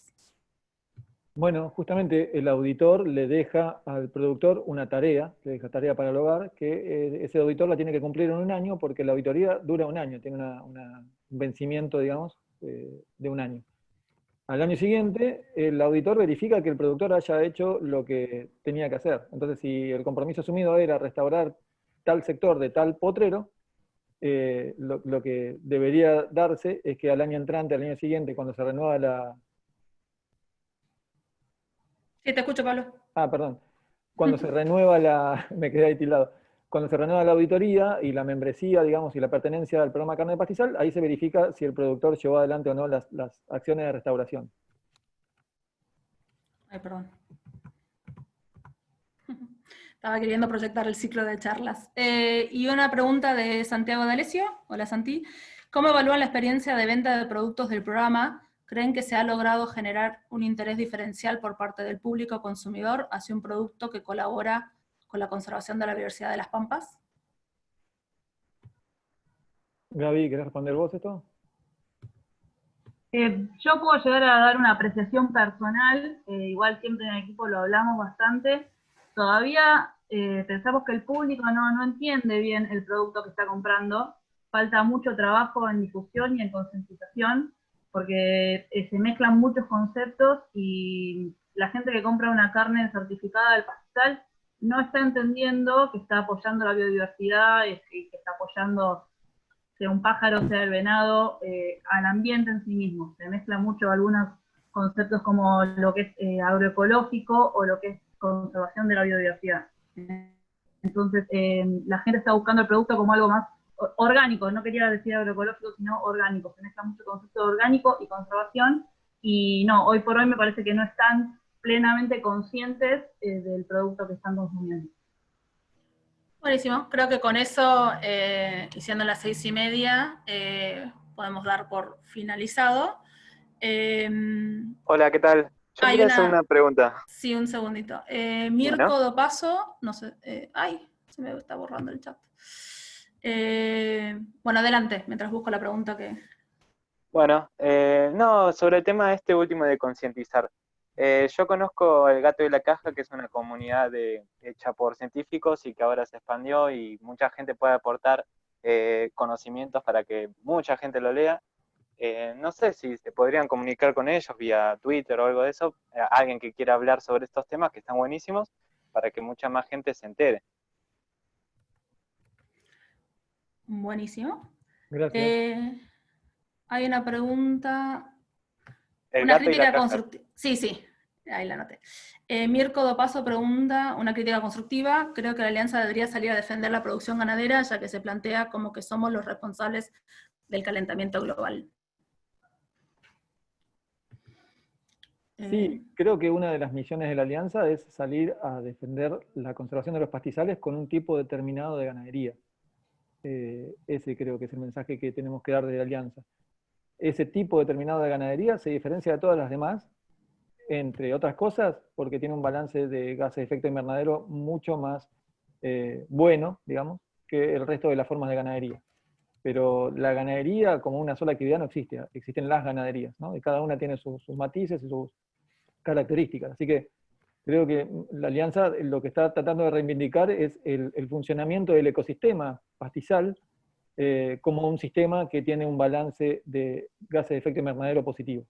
S2: Bueno, justamente el auditor le deja al productor una tarea, le deja tarea para el hogar, que ese auditor la tiene que cumplir en un año, porque la auditoría dura un año, tiene un vencimiento, digamos, de un año. Al año siguiente, el auditor verifica que el productor haya hecho lo que tenía que hacer. Entonces, si el compromiso asumido era restaurar tal sector de tal potrero, lo que debería darse es que al año entrante, al año siguiente, cuando se renueva la...
S3: Sí, te escucho, Pablo.
S2: Ah, perdón. Cuando se renueva la... me quedé ahí tildado. Cuando se renueva la auditoría y la membresía, digamos, y la pertenencia al programa Carne de Pastizal, ahí se verifica si el productor llevó adelante o no las acciones de restauración.
S3: Ay, perdón. Estaba queriendo proyectar el ciclo de charlas. Y una pregunta de Santiago D'Alessio. Hola, Santi. ¿Cómo evalúan la experiencia de venta de productos del programa? ¿Creen que se ha logrado generar un interés diferencial por parte del público consumidor hacia un producto que colabora con la conservación de la biodiversidad de las pampas?
S2: Gaby, ¿querés responder vos esto?
S4: Yo puedo llegar a dar una apreciación personal, igual siempre en el equipo lo hablamos bastante. Todavía pensamos que el público no entiende bien el producto que está comprando. Falta mucho trabajo en difusión y en concientización, porque se mezclan muchos conceptos y la gente que compra una carne certificada del pastizal no está entendiendo que está apoyando la biodiversidad y que está apoyando, sea un pájaro, sea el venado, al ambiente en sí mismo. Se mezclan mucho algunos conceptos como lo que es agroecológico o lo que es conservación de la biodiversidad. Entonces, la gente está buscando el producto como algo más orgánico, no quería decir agroecológico, sino orgánico. Se mezcla mucho concepto de orgánico y conservación, y no, hoy por hoy me parece que no están plenamente conscientes del producto que están consumiendo.
S3: Buenísimo, creo que con eso, y siendo las 6:30, podemos dar por finalizado.
S6: Hola, ¿qué tal? Yo quería hacer una pregunta.
S3: Sí, un segundito. Mirko Dopaso, no sé, ay, se me está borrando el chat. Bueno, adelante, mientras busco la pregunta que...
S6: Bueno, no, sobre el tema este último de concientizar. Yo conozco El Gato y la Caja, que es una comunidad hecha por científicos y que ahora se expandió y mucha gente puede aportar conocimientos para que mucha gente lo lea. No sé si se podrían comunicar con ellos vía Twitter o algo de eso, alguien que quiera hablar sobre estos temas que están buenísimos, para que mucha más gente se entere.
S3: Buenísimo.
S2: Gracias.
S3: Hay una pregunta...
S6: El
S3: Una
S6: Gato y la
S3: crítica
S6: Caja.
S3: constructiva. Sí, ahí la anoté. Mirko Dopaso pregunta, una crítica constructiva. Creo que la Alianza debería salir a defender la producción ganadera, ya que se plantea como que somos los responsables del calentamiento global.
S2: Sí, creo que una de las misiones de la Alianza es salir a defender la conservación de los pastizales con un tipo determinado de ganadería. Ese creo que es el mensaje que tenemos que dar de la Alianza. Ese tipo determinado de ganadería se diferencia de todas las demás, entre otras cosas, porque tiene un balance de gases de efecto invernadero mucho más bueno, digamos, que el resto de las formas de ganadería. Pero la ganadería como una sola actividad no existe, existen las ganaderías, ¿no? Y cada una tiene sus matices y sus características. Así que Creo que la Alianza lo que está tratando de reivindicar es el funcionamiento del ecosistema pastizal como un sistema que tiene un balance de gases de efecto invernadero positivo.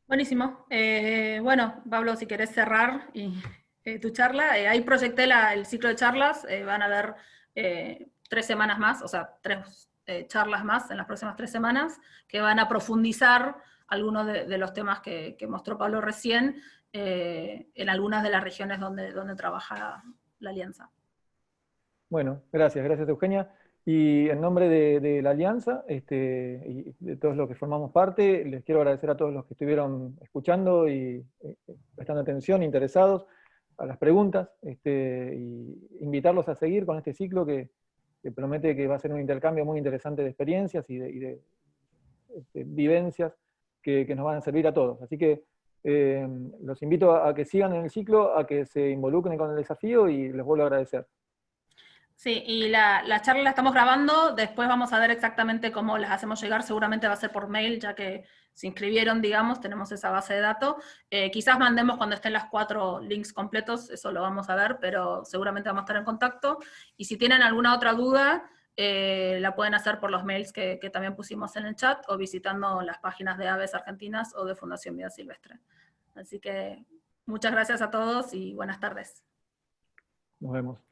S3: Buenísimo. Bueno, Pablo, si querés cerrar tu charla, ahí proyecté el ciclo de charlas, van a haber 3 semanas más, o sea, 3 charlas más en las próximas 3 semanas, que van a profundizar algunos de los temas que mostró Pablo recién, en algunas de las regiones donde trabaja la Alianza.
S2: Bueno, gracias Eugenia. Y en nombre de la Alianza y de todos los que formamos parte, les quiero agradecer a todos los que estuvieron escuchando y prestando atención, interesados a las preguntas, y invitarlos a seguir con este ciclo que promete que va a ser un intercambio muy interesante de experiencias y de vivencias que nos van a servir a todos. Así que los invito a que sigan en el ciclo, a que se involucren con el desafío y les vuelvo a agradecer.
S3: Sí, y la charla la estamos grabando, después vamos a ver exactamente cómo las hacemos llegar, seguramente va a ser por mail, ya que se inscribieron, digamos, tenemos esa base de datos. Quizás mandemos cuando estén las 4 links completos, eso lo vamos a ver, pero seguramente vamos a estar en contacto. Y si tienen alguna otra duda, la pueden hacer por los mails que también pusimos en el chat, o visitando las páginas de Aves Argentinas o de Fundación Vida Silvestre. Así que muchas gracias a todos y buenas tardes.
S2: Nos vemos.